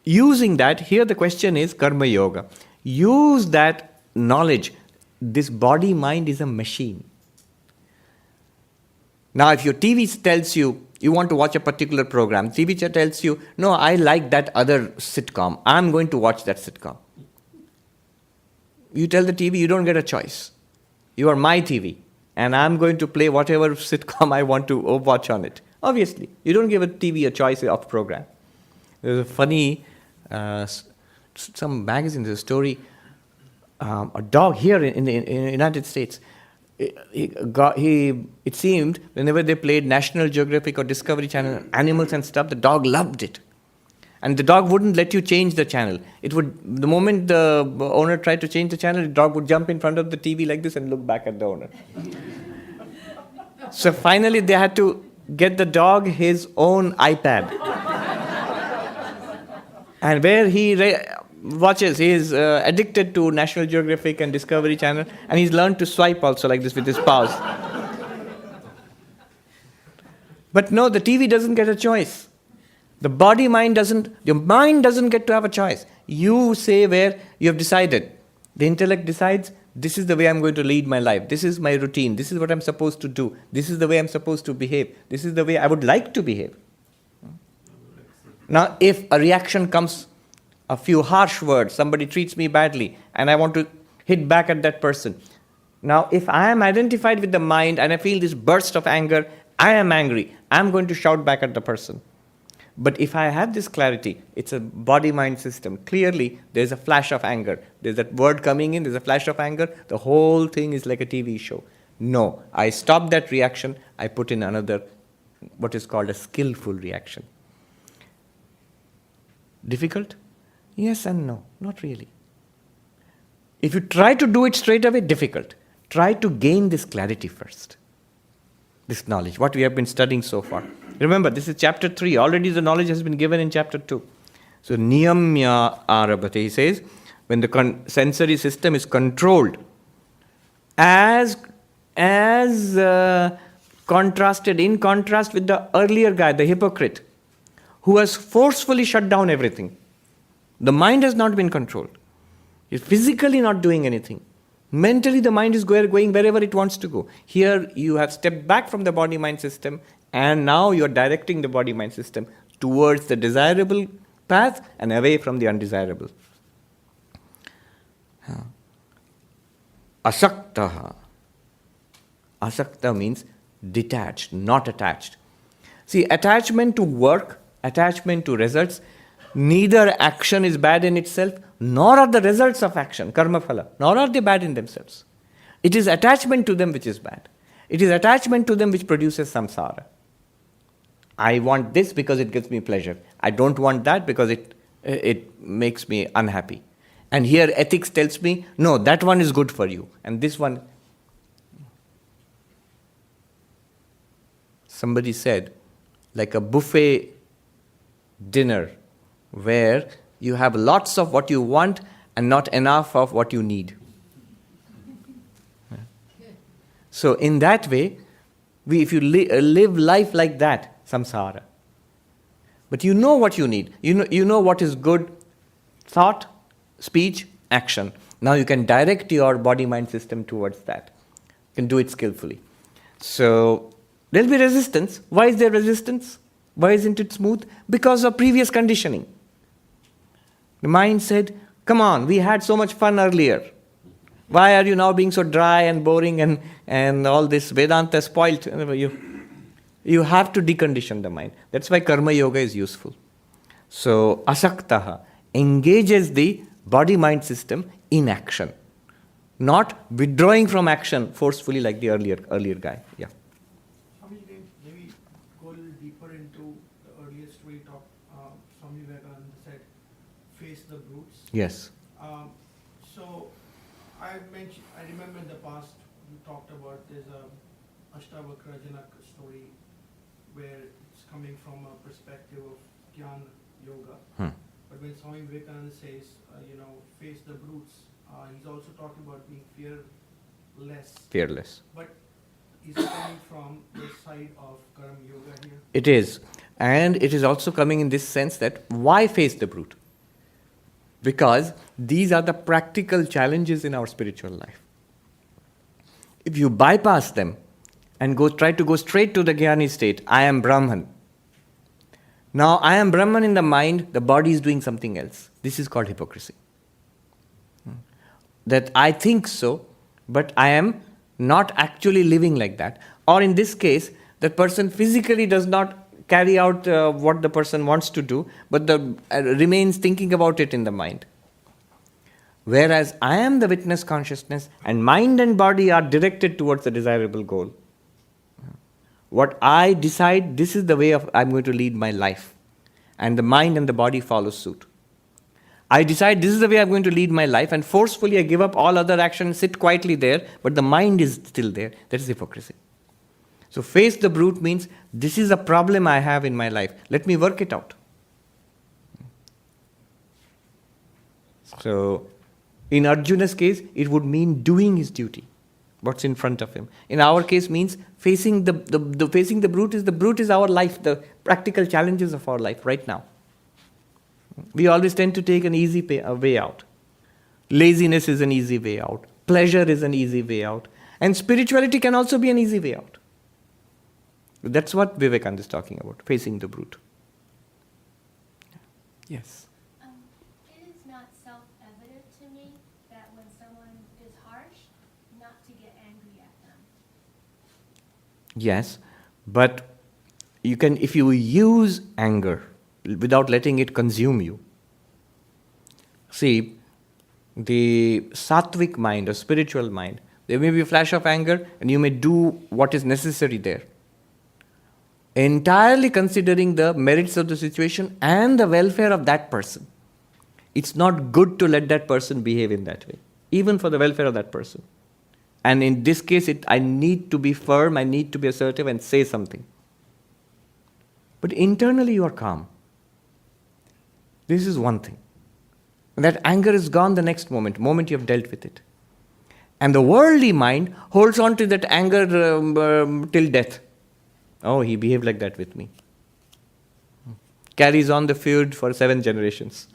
[SPEAKER 1] using that, here the question is karma-yoga. Use that knowledge. This body-mind is a machine. Now, if your TV tells you, you want to watch a particular program, TV tells you, "No, I like that other sitcom. I'm going to watch that sitcom." You tell the TV, "You don't get a choice. You are my TV, and I'm going to play whatever sitcom I want to watch on it." Obviously, you don't give a TV a choice of program. There's a funny, some magazine, there's a story, a dog here in the United States. It seemed whenever they played National Geographic or Discovery Channel, animals and stuff, the dog loved it. And the dog wouldn't let you change the channel. The moment the owner tried to change the channel, the dog would jump in front of the TV like this and look back at the owner. So finally they had to get the dog his own iPad. And where he watches, he is addicted to National Geographic and Discovery Channel, and he's learned to swipe also like this with his paws. But no, the TV doesn't get a choice. Your mind doesn't get to have a choice. You say where you have decided. The intellect decides, this is the way I'm going to lead my life. This is my routine. This is what I'm supposed to do. This is the way I'm supposed to behave. This is the way I would like to behave. Now, if a reaction comes, a few harsh words, somebody treats me badly, and I want to hit back at that person. Now, if I am identified with the mind and I feel this burst of anger, I am angry. I'm going to shout back at the person. But if I have this clarity, it's a body-mind system. Clearly, there's a flash of anger. There's that word coming in, there's a flash of anger. The whole thing is like a TV show. No, I stop that reaction. I put in another, what is called a skillful reaction. Difficult? Yes and no, not really. If you try to do it straight away, difficult. Try to gain this clarity first. This knowledge, what we have been studying so far. Remember, this is chapter 3. Already the knowledge has been given in chapter 2. So, niyamyārabhate, he says, when the sensory system is controlled as as in contrast with the earlier guy, the hypocrite, who has forcefully shut down everything. The mind has not been controlled. It's physically not doing anything. Mentally, the mind is going wherever it wants to go. Here, you have stepped back from the body-mind system, and now you are directing the body-mind system towards the desirable path and away from the undesirable. Asaktaḥ. Asaktaḥ means detached, not attached. See, attachment to work, attachment to results, neither action is bad in itself, nor are the results of action, karma phala, nor are they bad in themselves. It is attachment to them which is bad. It is attachment to them which produces samsara. I want this because it gives me pleasure. I don't want that because it makes me unhappy. And here ethics tells me, no, that one is good for you. And this one, somebody said, like a buffet dinner where you have lots of what you want and not enough of what you need. So in that way, if you live life like that, samsara. But you know what you need. You know what is good thought, speech, action. Now you can direct your body-mind system towards that. You can do it skillfully. So there will be resistance. Why is there resistance? Why isn't it smooth? Because of previous conditioning. The mind said, come on, we had so much fun earlier. Why are you now being so dry and boring and all this Vedanta spoiled? You have to decondition the mind. That's why karma yoga is useful. So asaktaḥ engages the body-mind system in action, not withdrawing from action forcefully like the earlier guy. Yeah.
[SPEAKER 3] Maybe go a little deeper into the earlier story talk. Swami Sarvapriyananda said, face the brutes.
[SPEAKER 1] Yes.
[SPEAKER 3] So I remember in the past you talked about there's a Ashtavakra story where it's coming from a perspective of Jnana yoga. But when Swami Vivekananda says, face the brutes, he's also talking about being fearless.
[SPEAKER 1] Fearless.
[SPEAKER 3] But is it coming from the side of karma yoga here?
[SPEAKER 1] It is. And it is also coming in this sense that why face the brute? Because these are the practical challenges in our spiritual life. If you bypass them and try to go straight to the Jnani state, I am Brahman. Now I am Brahman in the mind, the body is doing something else. This is called hypocrisy. That I think so, but I am not actually living like that. Or in this case, that person physically does not carry out what the person wants to do, but remains thinking about it in the mind. Whereas I am the witness consciousness, and mind and body are directed towards the desirable goal. What I decide, this is the way I'm going to lead my life. And the mind and the body follow suit. I decide this is the way I'm going to lead my life, and forcefully I give up all other action, sit quietly there, but the mind is still there. That is hypocrisy. So face the brute means, this is a problem I have in my life. Let me work it out. So in Arjuna's case, it would mean doing his duty. What's in front of him. In our case means facing the brute is our life, the practical challenges of our life right now. We always tend to take an easy way out. Laziness is an easy way out. Pleasure is an easy way out. And spirituality can also be an easy way out. That's what Vivekananda is talking about, facing the brute. Yes.
[SPEAKER 4] It is not self-evident to me that when someone is harsh, not to get angry at them.
[SPEAKER 1] Yes, but you can, if you use anger without letting it consume you. See, the sattvic mind or spiritual mind, there may be a flash of anger and you may do what is necessary there. Entirely considering the merits of the situation and the welfare of that person. It's not good to let that person behave in that way, even for the welfare of that person. And in this case, I need to be firm, I need to be assertive and say something. But internally you are calm. This is one thing. That anger is gone the next moment you have dealt with it. And the worldly mind holds on to that anger till death. Oh, he behaved like that with me. Carries on the feud for 7 generations.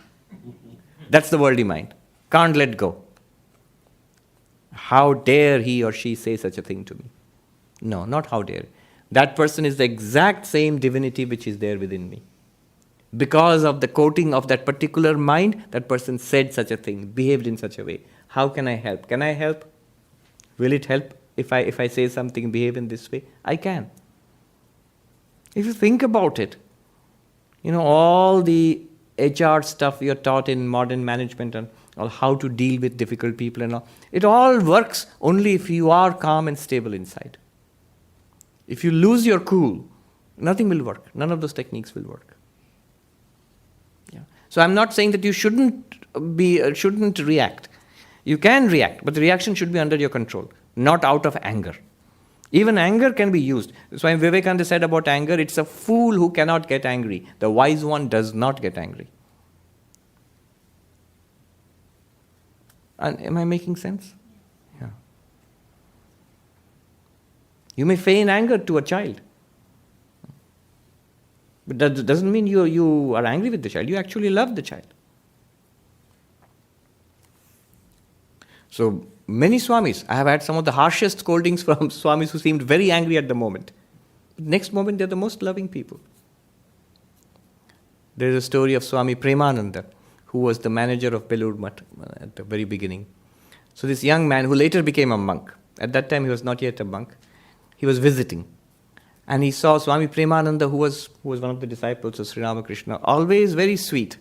[SPEAKER 1] That's the worldly mind. Can't let go. How dare he or she say such a thing to me? No, not how dare. That person is the exact same divinity which is there within me. Because of the coating of that particular mind, that person said such a thing, behaved in such a way. How can I help? Can I help? Will it help if I say something, behave in this way? I can. If you think about it, all the HR stuff you're taught in modern management and all, how to deal with difficult people and all, it all works only if you are calm and stable inside. If you lose your cool, nothing will work. None of those techniques will work. Yeah. So I'm not saying that you shouldn't react. You can react, but the reaction should be under your control, not out of anger. Even anger can be used. Swami Vivekananda said about anger, it's a fool who cannot get angry. The wise one does not get angry. And am I making sense? Yeah. You may feign anger to a child. But that doesn't mean you are angry with the child. You actually love the child. So many Swamis, I have had some of the harshest scoldings from Swamis who seemed very angry at the moment. Next moment, they're the most loving people. There is a story of Swami Premananda, who was the manager of Belur Math at the very beginning. So this young man, who later became a monk, at that time he was not yet a monk, he was visiting. And he saw Swami Premananda, who was one of the disciples of Sri Ramakrishna, always very sweet.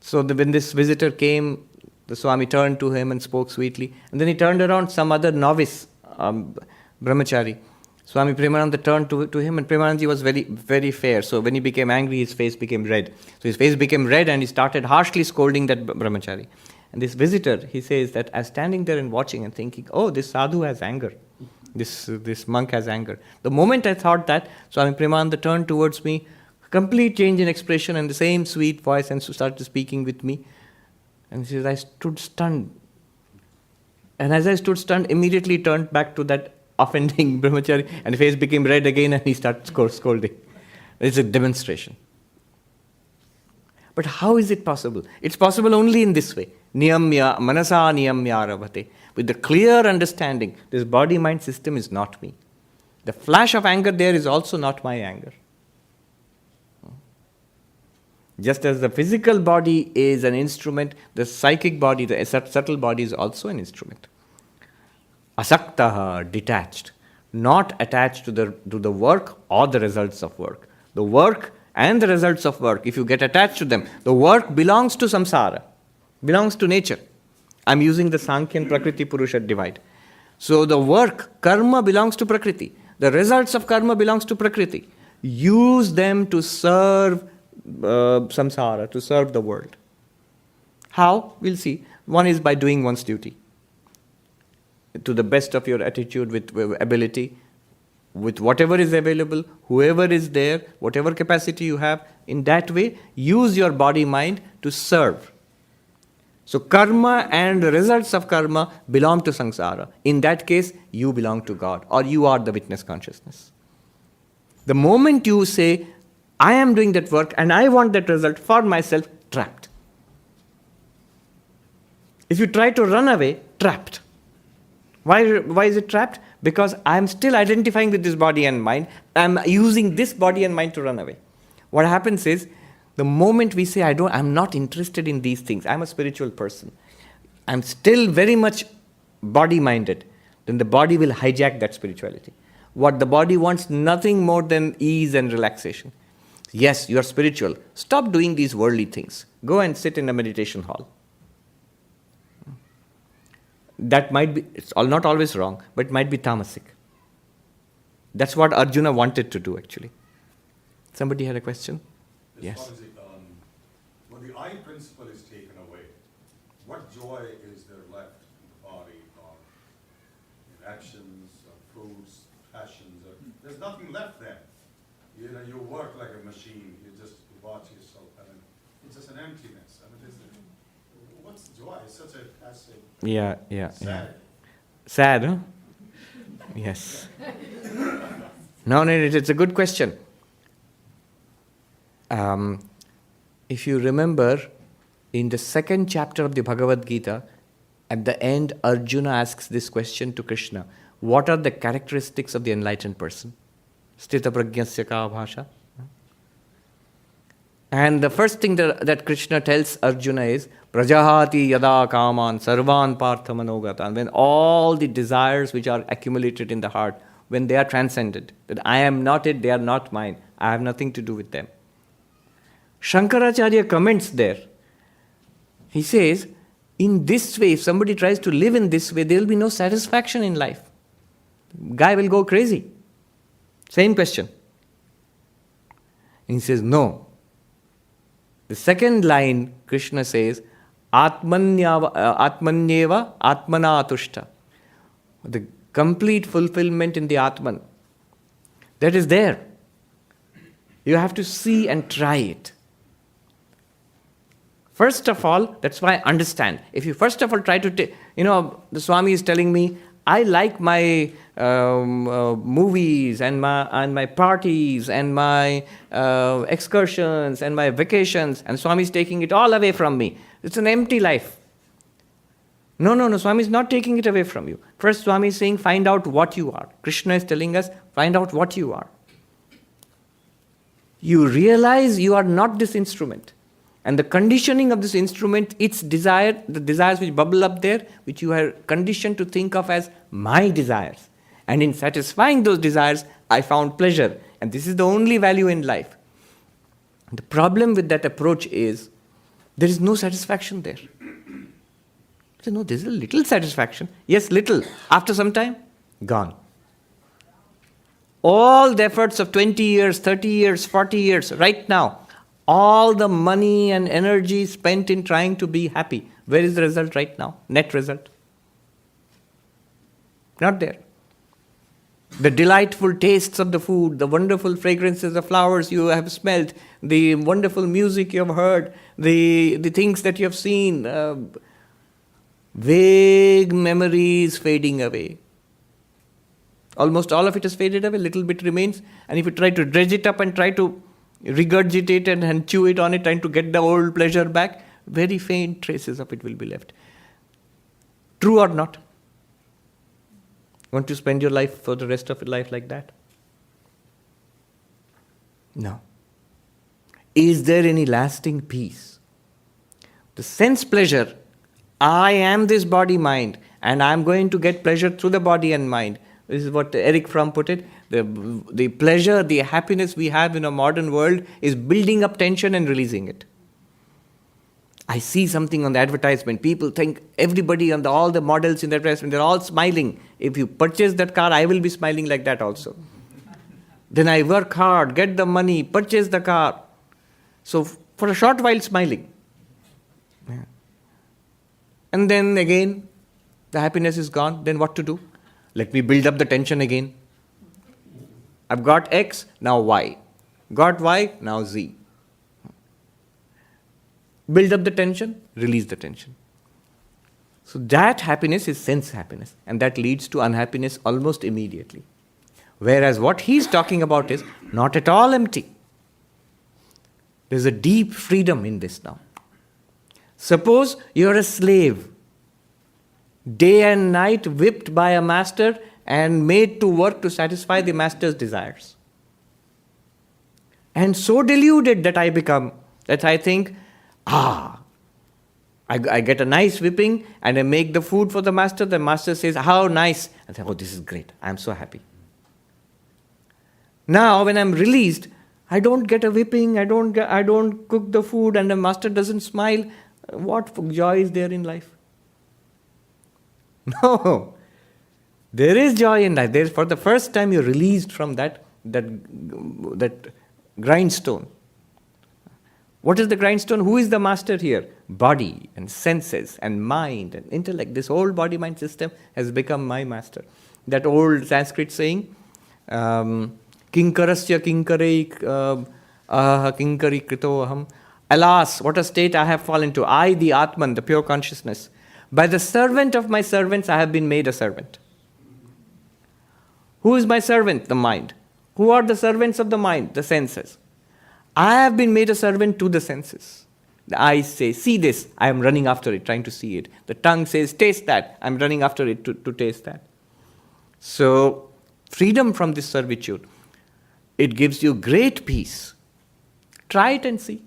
[SPEAKER 1] So when this visitor came, the Swami turned to him and spoke sweetly. And then he turned around, some other novice, brahmachari. Swami Premananda turned to him, and Premanandaji was very, very fair. So when he became angry, his face became red. So his face became red and he started harshly scolding that brahmachari. And this visitor, he says that I was standing there and watching and thinking, oh, this sadhu has anger. This monk has anger. The moment I thought that, Swami Premananda turned towards me, complete change in expression and the same sweet voice, and started speaking with me. And he says, I stood stunned. And as I stood stunned, immediately turned back to that offending brahmachari, and his face became red again and he started scolding. It's a demonstration. But how is it possible? It's possible only in this way. Manasā niyamyārabhate. With the clear understanding, this body-mind system is not me. The flash of anger there is also not my anger. Just as the physical body is an instrument, the psychic body, the subtle body is also an instrument. Asaktaḥ, detached, not attached to the work or the results of work. The work and the results of work, if you get attached to them, the work belongs to samsara, belongs to nature. I'm using the Sankhyan Prakriti Purusha divide. So the work, karma, belongs to Prakriti. The results of karma belongs to Prakriti. Use them to serve samsara, to serve the world. How? We'll see. One is by doing one's duty. To the best of your attitude, with ability, with whatever is available, whoever is there, whatever capacity you have, in that way, use your body-mind to serve. So karma and the results of karma belong to samsara. In that case, you belong to God, or you are the witness consciousness. The moment you say, I am doing that work and I want that result for myself, trapped. If you try to run away, trapped. Why is it trapped? Because I am still identifying with this body and mind. I am using this body and mind to run away. What happens is, the moment we say, I'm not interested in these things, I'm a spiritual person, I'm still very much body-minded, then the body will hijack that spirituality. What the body wants, nothing more than ease and relaxation. Yes, you are spiritual. Stop doing these worldly things. Go and sit in a meditation hall. That might be, it's not always wrong, but it might be tamasic. That's what Arjuna wanted to do, actually. Somebody had a question? Yes.
[SPEAKER 5] When the I principle is taken away, what joy is there left in the body, or in actions, or foods, passions? There's nothing left then. You work like a machine. You just watch yourself, and it's just an emptiness. What's joy? It's such a passive.
[SPEAKER 1] Yeah.
[SPEAKER 5] Sad.
[SPEAKER 1] Sad, huh? Yes. No, it's a good question. If you remember, in the second chapter of the Bhagavad Gita, at the end, Arjuna asks this question to Krishna. What are the characteristics of the enlightened person? Sthita pragyasya ka bhasha. And the first thing that Krishna tells Arjuna is, prajahati yada kaman sarvan partha manogatan. When all the desires which are accumulated in the heart, when they are transcended, that I am not it, they are not mine, I have nothing to do with them. Shankaracharya comments there. He says, in this way, if somebody tries to live in this way, there will be no satisfaction in life. Guy will go crazy. Same question. And he says, no. The second line, Krishna says, atmanyeva atmana tushta. The complete fulfillment in the Atman. That is there. You have to see and try it. First of all, that's why I understand. If you first of all try to the Swami is telling me, I like my movies and my parties and my excursions and my vacations, and Swami is taking it all away from me. It's an empty life. No, Swami is not taking it away from you. First, Swami is saying, find out what you are. Krishna is telling us, find out what you are. You realize you are not this instrument. And the conditioning of this instrument, its desire, the desires which bubble up there, which you are conditioned to think of as my desires. And in satisfying those desires, I found pleasure. And this is the only value in life. The problem with that approach is, there is no satisfaction there. So, no, there's a little satisfaction. Yes, little. After some time, gone. All the efforts of 20 years, 30 years, 40 years, right now, all the money and energy spent in trying to be happy. Where is the result right now? Net result. Not there. The delightful tastes of the food, the wonderful fragrances of flowers you have smelled, the wonderful music you have heard, the things that you have seen, vague memories fading away. Almost all of it has faded away, little bit remains. And if you try to dredge it up and try to regurgitate it and chew it on it, trying to get the old pleasure back, very faint traces of it will be left. True or not? Want to spend your life for the rest of your life like that? No. Is there any lasting peace? The sense pleasure, I am this body-mind and I am going to get pleasure through the body and mind. This is what Eric Fromm put it. The pleasure, the happiness we have in a modern world is building up tension and releasing it. I see something on the advertisement. People think everybody on all the models in the advertisement, they're all smiling. If you purchase that car, I will be smiling like that also. Then I work hard, get the money, purchase the car. So for a short while smiling. Yeah. And then again, the happiness is gone. Then what to do? Let me build up the tension again. I've got X, now Y. Got Y, now Z. Build up the tension, release the tension. So that happiness is sense happiness, and that leads to unhappiness almost immediately. Whereas what he's talking about is not at all empty. There's a deep freedom in this now. Suppose you're a slave, day and night whipped by a master and made to work to satisfy the master's desires. And so deluded that I become, that I think, I get a nice whipping and I make the food for the master says, how nice. I say, oh, this is great, I'm so happy. Now when I'm released, I don't get a whipping, I don't cook the food and the master doesn't smile. What joy is there in life? No. There is joy in life. For the first time you're released from that grindstone. What is the grindstone? Who is the master here? Body and senses and mind and intellect. This whole body-mind system has become my master. That old Sanskrit saying, kinkarasya kinkarei kinkari krito aham. Alas, what a state I have fallen to. I, the Atman, the pure consciousness. By the servant of my servants, I have been made a servant. Who is my servant? The mind. Who are the servants of the mind? The senses. I have been made a servant to the senses. The eyes say, see this, I am running after it, trying to see it. The tongue says, taste that, I am running after it to taste that. So, freedom from this servitude, it gives you great peace. Try it and see.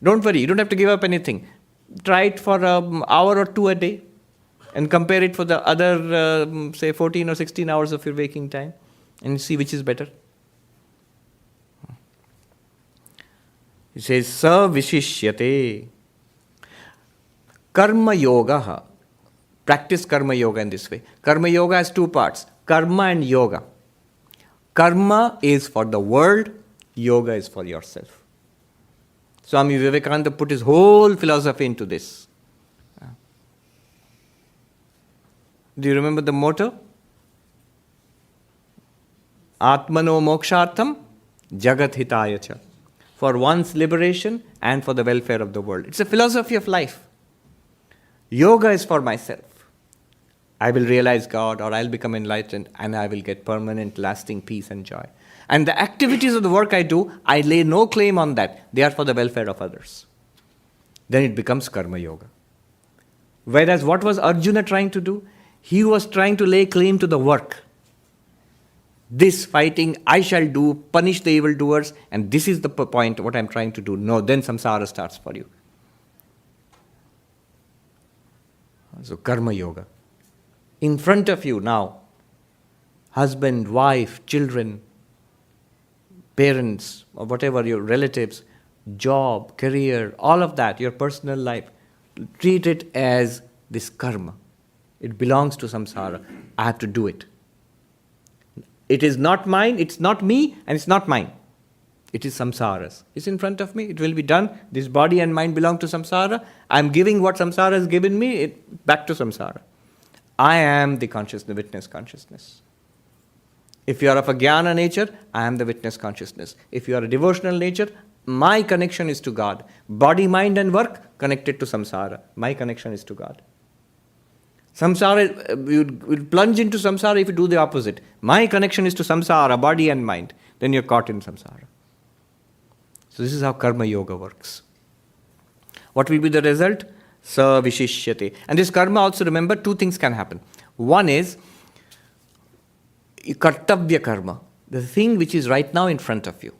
[SPEAKER 1] Don't worry, you don't have to give up anything. Try it for an hour or two a day and compare it for the other, say, 14 or 16 hours of your waking time and see which is better. It says, sa viśhiṣhyate. Karma-yoga. Practice karma-yoga in this way. Karma-yoga has two parts, karma and yoga. Karma is for the world, yoga is for yourself. Swami Vivekananda put his whole philosophy into this. Do you remember the motto? Atmano mokshartham jagat hitaya cha. For one's liberation and for the welfare of the world. It's a philosophy of life. Yoga is for myself. I will realize God or I'll become enlightened and I will get permanent, lasting peace and joy. And the activities of the work I do, I lay no claim on that. They are for the welfare of others. Then it becomes karma-yoga. Whereas what was Arjuna trying to do? He was trying to lay claim to the work. This fighting I shall do, punish the evildoers, and this is the point, what I'm trying to do. No, then samsara starts for you. So karma yoga. In front of you now, husband, wife, children, parents, or whatever, your relatives, job, career, all of that, your personal life, treat it as this karma. It belongs to samsara. I have to do it. It is not mine, it's not me, and it's not mine. It is samsara's. It's in front of me, it will be done. This body and mind belong to samsara. I am giving what samsara has given me back to samsara. I am the consciousness, the witness consciousness. If you are of a jnana nature, I am the witness consciousness. If you are a devotional nature, my connection is to God. Body, mind and work connected to samsara. My connection is to God. Samsara, you will plunge into samsara if you do the opposite. My connection is to samsara, body and mind. Then you're caught in samsara. So this is how karma yoga works. What will be the result? Sa viśhiṣhyate. And this karma also, remember, two things can happen. One is kartavya karma, the thing which is right now in front of you.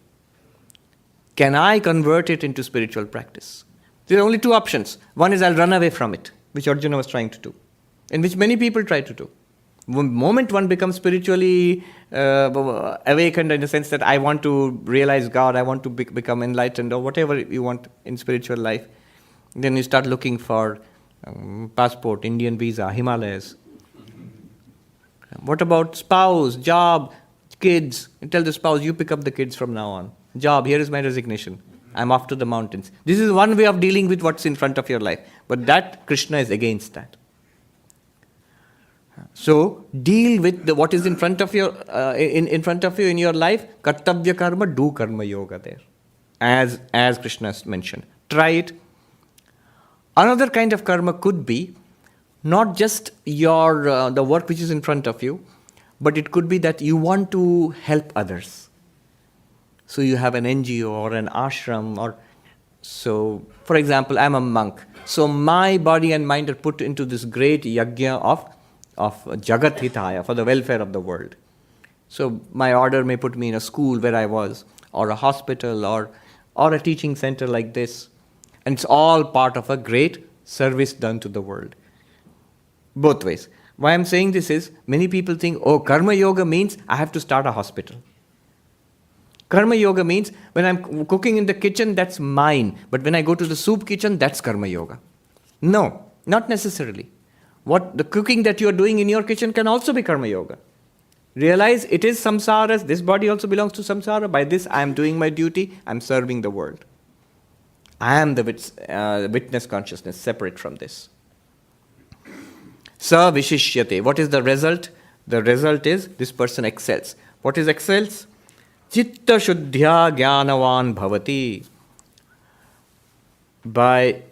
[SPEAKER 1] Can I convert it into spiritual practice? There are only two options. One is I'll run away from it, which Arjuna was trying to do, and which many people try to do. The moment one becomes spiritually awakened in the sense that I want to realize God, I want to become enlightened, or whatever you want in spiritual life, then you start looking for passport, Indian visa, Himalayas. What about spouse, job, kids? You tell the spouse, you pick up the kids from now on. Job, here is my resignation. I'm off to the mountains. This is one way of dealing with what's in front of your life. But that, Krishna is against that. So, deal with what is in front of your in front of you in your life. Kartavya karma, do karma yoga there. As Krishna mentioned. Try it. Another kind of karma could be not just your the work which is in front of you, but it could be that you want to help others. So you have an NGO or an ashram, or so. For example, I'm a monk. So my body and mind are put into this great yajna of jagat hitaya, for the welfare of the world. So my order may put me in a school where I was, or a hospital, or a teaching center like this. And it's all part of a great service done to the world. Both ways. Why I'm saying this is, many people think, oh, karma yoga means I have to start a hospital. Karma yoga means when I'm cooking in the kitchen, that's mine. But when I go to the soup kitchen, that's karma yoga. No, not necessarily. What the cooking that you are doing in your kitchen can also be karma yoga. Realize it is samsara. This body also belongs to samsara. By this, I am doing my duty. I am serving the world. I am the witness consciousness, separate from this. Sa viśhiṣhyate. What is the result? The result is this person excels. What is excels? Chitta shuddhya jnanavan bhavati. By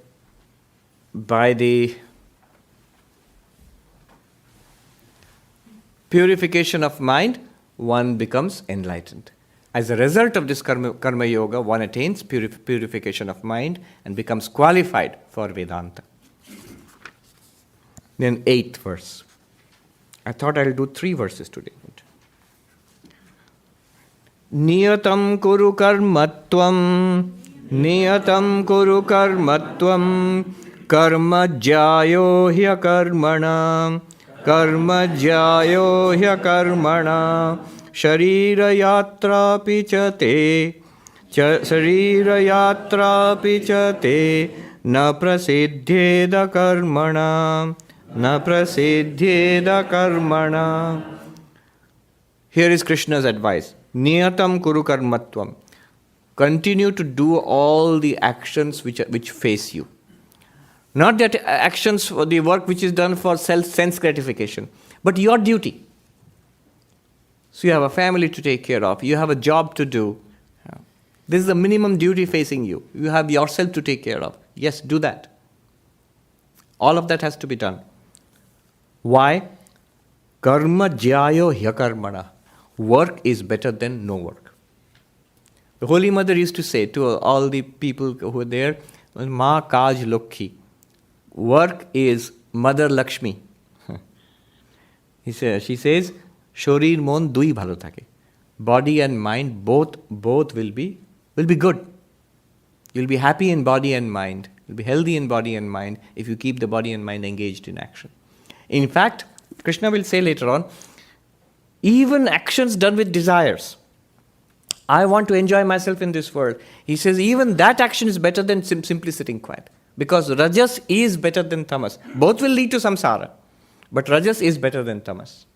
[SPEAKER 1] the purification of mind, one becomes enlightened. As a result of this karma yoga, one attains purification of mind and becomes qualified for Vedanta. Then 8th verse. I thought I'll do 3 verses today. Niyataṁ kuru karmatvam, niyataṁ kuru karmatvam, karma jyāyo hyakarmaṇaḥ, karma jyāyo hyakarmaṇaḥ, śharīra-yātrāpi śharīra-yātrāpi na prasiddhyed akarmaṇaḥ, na prasiddhyed akarmaṇaḥ. Here is Krishna's advice. Niyataṁ kuru karmatvam. Continue to do all the actions which face you. Not that actions for the work which is done for sense gratification, but your duty. So you have a family to take care of, you have a job to do. This is the minimum duty facing you. You have yourself to take care of. Yes, do that. All of that has to be done. Why? Karma jyāyo hyakarmaṇaḥ. Work is better than no work. The Holy Mother used to say to all the people who were there, Ma kaj lokhi. Work is Mother Lakshmi. She says, Shorir mon dui bhalo thake. Body and mind both will be good. You'll be happy in body and mind. You'll be healthy in body and mind if you keep the body and mind engaged in action. In fact, Krishna will say later on, even actions done with desires. I want to enjoy myself in this world. He says even that action is better than simply sitting quiet. Because rajas is better than tamas. Both will lead to samsara. But rajas is better than tamas.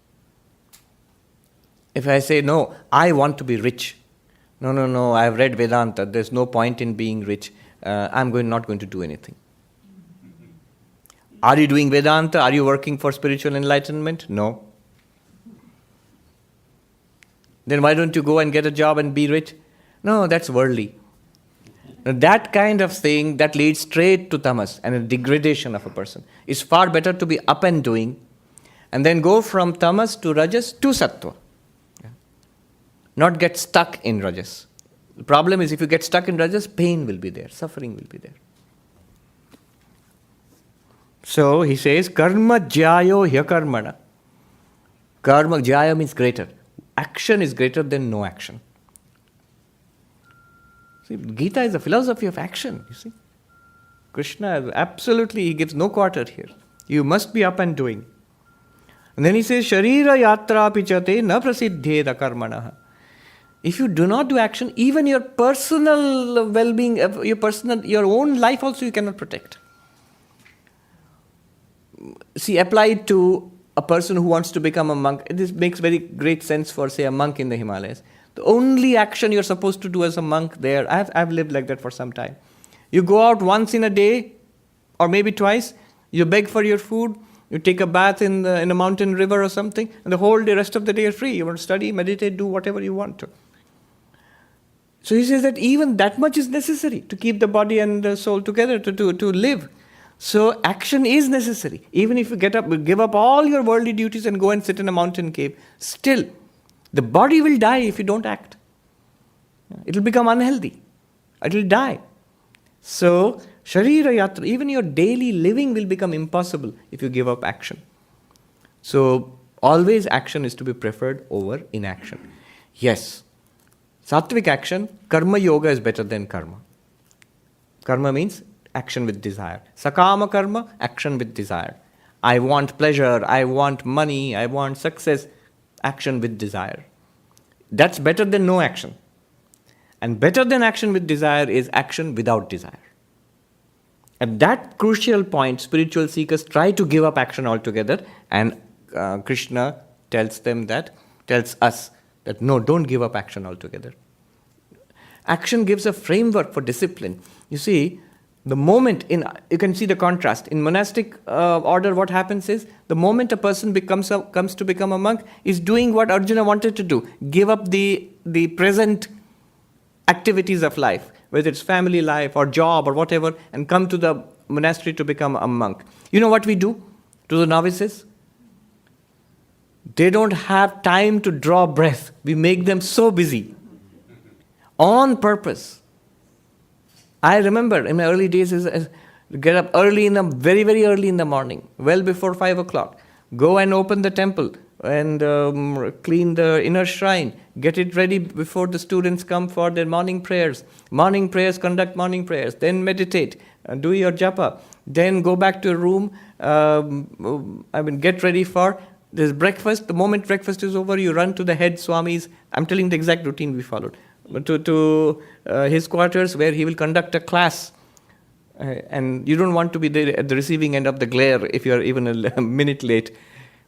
[SPEAKER 1] If I say, no, I want to be rich. No, I have read Vedanta. There's no point in being rich. I'm not going to do anything. Are you doing Vedanta? Are you working for spiritual enlightenment? No. Then why don't you go and get a job and be rich? No, that's worldly. Now, that kind of thing that leads straight to tamas and a degradation of a person. It's far better to be up and doing and then go from tamas to rajas to sattva. Not get stuck in rajas. The problem is if you get stuck in rajas, pain will be there, suffering will be there. So he says, karma jyāyo hyakarmaṇaḥ. Karma jyāyo means greater. Action is greater than no action. See, Gita is a philosophy of action, you see. Krishna absolutely, he gives no quarter here. You must be up and doing. And then he says, śharīra-yātrāpi na prasiddhyed akarmaṇaḥ. If you do not do action, even your personal well-being, your own life also you cannot protect. See, applied to a person who wants to become a monk, this makes very great sense for, say, a monk in the Himalayas. The only action you're supposed to do as a monk there, I've lived like that for some time. You go out once in a day, or maybe twice, you beg for your food, you take a bath in a mountain river or something, and the whole day, rest of the day you're free. You want to study, meditate, do whatever you want to. So he says that even that much is necessary to keep the body and the soul together, to live. So action is necessary. Even if you give up all your worldly duties and go and sit in a mountain cave, still, the body will die if you don't act. It will become unhealthy. It will die. So, śharīra-yātrāpi, even your daily living will become impossible if you give up action. So, always action is to be preferred over inaction. Yes, sattvic action, karma yoga is better than karma. Karma means action with desire. Sakama karma, action with desire. I want pleasure, I want money, I want success, action with desire. That's better than no action. And better than action with desire is action without desire. At that crucial point, spiritual seekers try to give up action altogether, and Krishna tells us that no, don't give up action altogether. Action gives a framework for discipline. You see, the moment you can see the contrast. In monastic order, what happens is, the moment a person comes to become a monk, is doing what Arjuna wanted to do. Give up the present activities of life, whether it's family life or job or whatever, and come to the monastery to become a monk. You know what we do to the novices? They don't have time to draw breath. We make them so busy. On purpose. I remember in my early days, get up early very, very early in the morning, well before 5 o'clock. Go and open the temple and clean the inner shrine. Get it ready before the students come for their morning prayers. Morning prayers, conduct morning prayers. Then meditate, do your japa. Then go back to your room. Get ready for this breakfast. The moment breakfast is over, you run to the head Swami's. I'm telling the exact routine we followed. To his quarters where he will conduct a class. And you don't want to be there at the receiving end of the glare if you're even a minute late.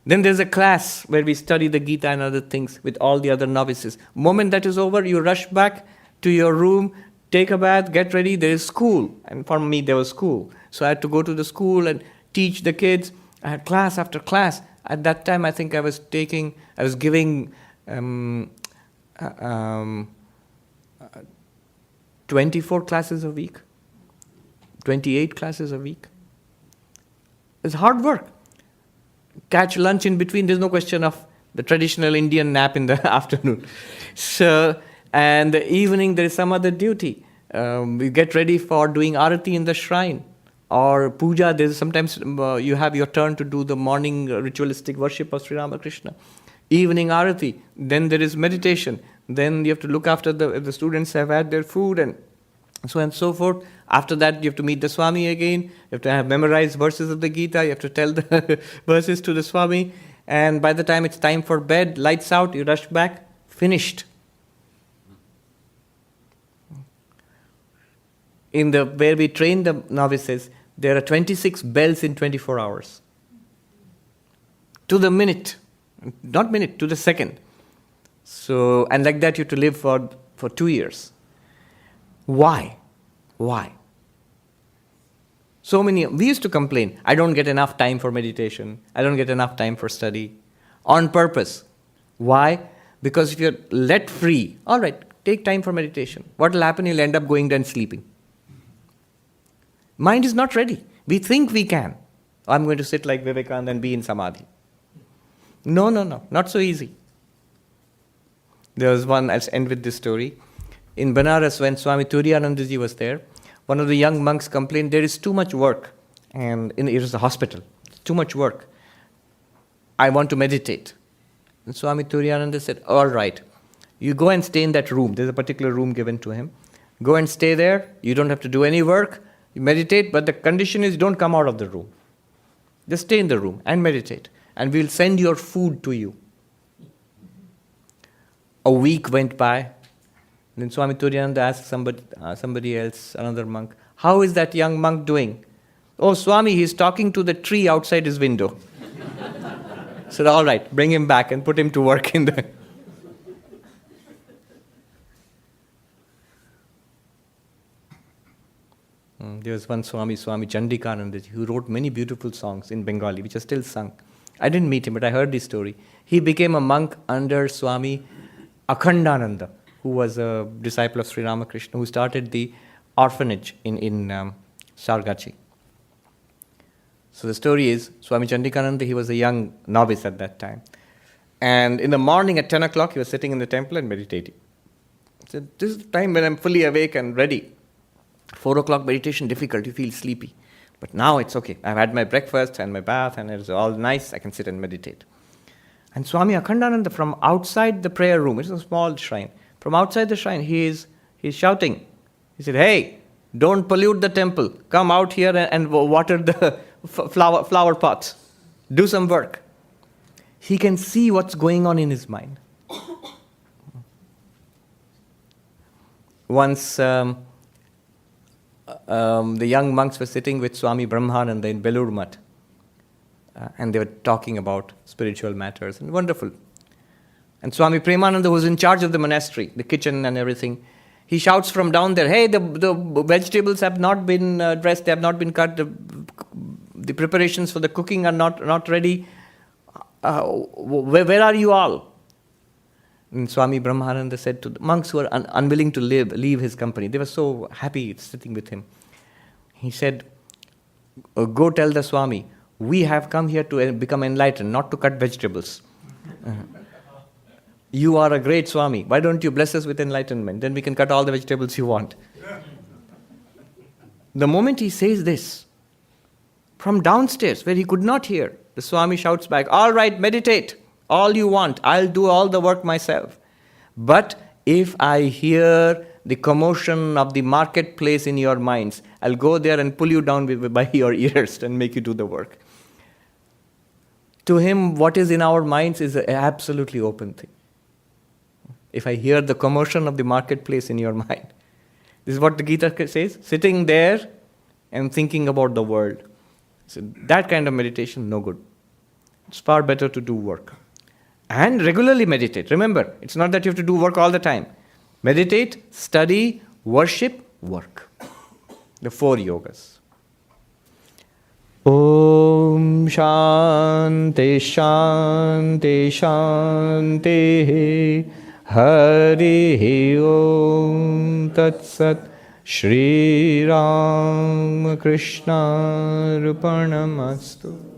[SPEAKER 1] Then there's a class where we study the Gita and other things with all the other novices. Moment that is over, you rush back to your room, take a bath, get ready. There is school. And for me, there was school. So I had to go to the school and teach the kids. I had class after class. At that time, I think I was giving 24 classes a week, 28 classes a week. It's hard work. Catch lunch in between, there's no question of the traditional Indian nap in the afternoon. So, and the evening there is some other duty. We get ready for doing arati in the shrine. Or puja, there's sometimes you have your turn to do the morning ritualistic worship of Sri Ramakrishna. Evening arati, then there is meditation. Then you have to look after the students have had their food and so on and so forth. After that, you have to meet the Swami again. You have to have memorized verses of the Gita. You have to tell the verses to the Swami. And by the time it's time for bed, lights out, you rush back, finished. Where we train the novices, there are 26 bells in 24 hours. To the minute. Not minute, to the second. So, and like that you have to live for 2 years. Why? We used to complain, I don't get enough time for meditation, I don't get enough time for study. On purpose. Why? Because if you're let free, all right, take time for meditation. What will happen? You'll end up going there and sleeping. Mind is not ready. We think we can. I'm going to sit like Vivekananda and be in samadhi. No, not so easy. There was one, I'll end with this story. In Banaras, when Swami Turiyanandaji was there, one of the young monks complained, there is too much work. And it was a hospital. Too much work. I want to meditate. And Swami Turiyananda said, all right, you go and stay in that room. There's a particular room given to him. Go and stay there. You don't have to do any work. You meditate, but the condition is don't come out of the room. Just stay in the room and meditate. And we'll send your food to you. A week went by. Then Swami Turiyananda asked somebody else, another monk, how is that young monk doing? Oh, Swami, he's talking to the tree outside his window. Said, all right, bring him back and put him to work in the... There was one Swami Chandikananda, who wrote many beautiful songs in Bengali, which are still sung. I didn't meet him, but I heard this story. He became a monk under Swami Akhandananda, who was a disciple of Sri Ramakrishna, who started the orphanage in Sargachi. So the story is, Swami Chandikananda, he was a young novice at that time. And in the morning at 10 o'clock, he was sitting in the temple and meditating. He said, this is the time when I'm fully awake and ready. 4 o'clock meditation, difficult, you feel sleepy. But now it's okay. I've had my breakfast and my bath and it's all nice, I can sit and meditate. And Swami Akhandananda, from outside the prayer room, it's a small shrine, from outside the shrine, he's shouting. He said, hey, don't pollute the temple. Come out here and water the flower pots. Do some work. He can see what's going on in his mind. Once the young monks were sitting with Swami Brahmananda in Belur Math, and they were talking about spiritual matters, and wonderful. And Swami Premananda, who was in charge of the monastery, the kitchen and everything, he shouts from down there, hey, the vegetables have not been dressed, they have not been cut, the preparations for the cooking are not ready. Where are you all? And Swami Brahmananda said to the monks who were unwilling to leave his company, they were so happy sitting with him. He said, go tell the Swami, we have come here to become enlightened, not to cut vegetables. You are a great Swami. Why don't you bless us with enlightenment? Then we can cut all the vegetables you want. The moment he says this, from downstairs where he could not hear, the Swami shouts back, all right, meditate all you want. I'll do all the work myself. But if I hear the commotion of the marketplace in your minds, I'll go there and pull you down by your ears and make you do the work. To him, what is in our minds is an absolutely open thing. If I hear the commotion of the marketplace in your mind, this is what the Gita says, sitting there and thinking about the world. So that kind of meditation, no good. It's far better to do work. And regularly meditate. Remember, it's not that you have to do work all the time. Meditate, study, worship, work. The 4 yogas. Om Shanti Shanti Shanti Hari Om Tat Sat Shri Ram Krishna Arpanamastu.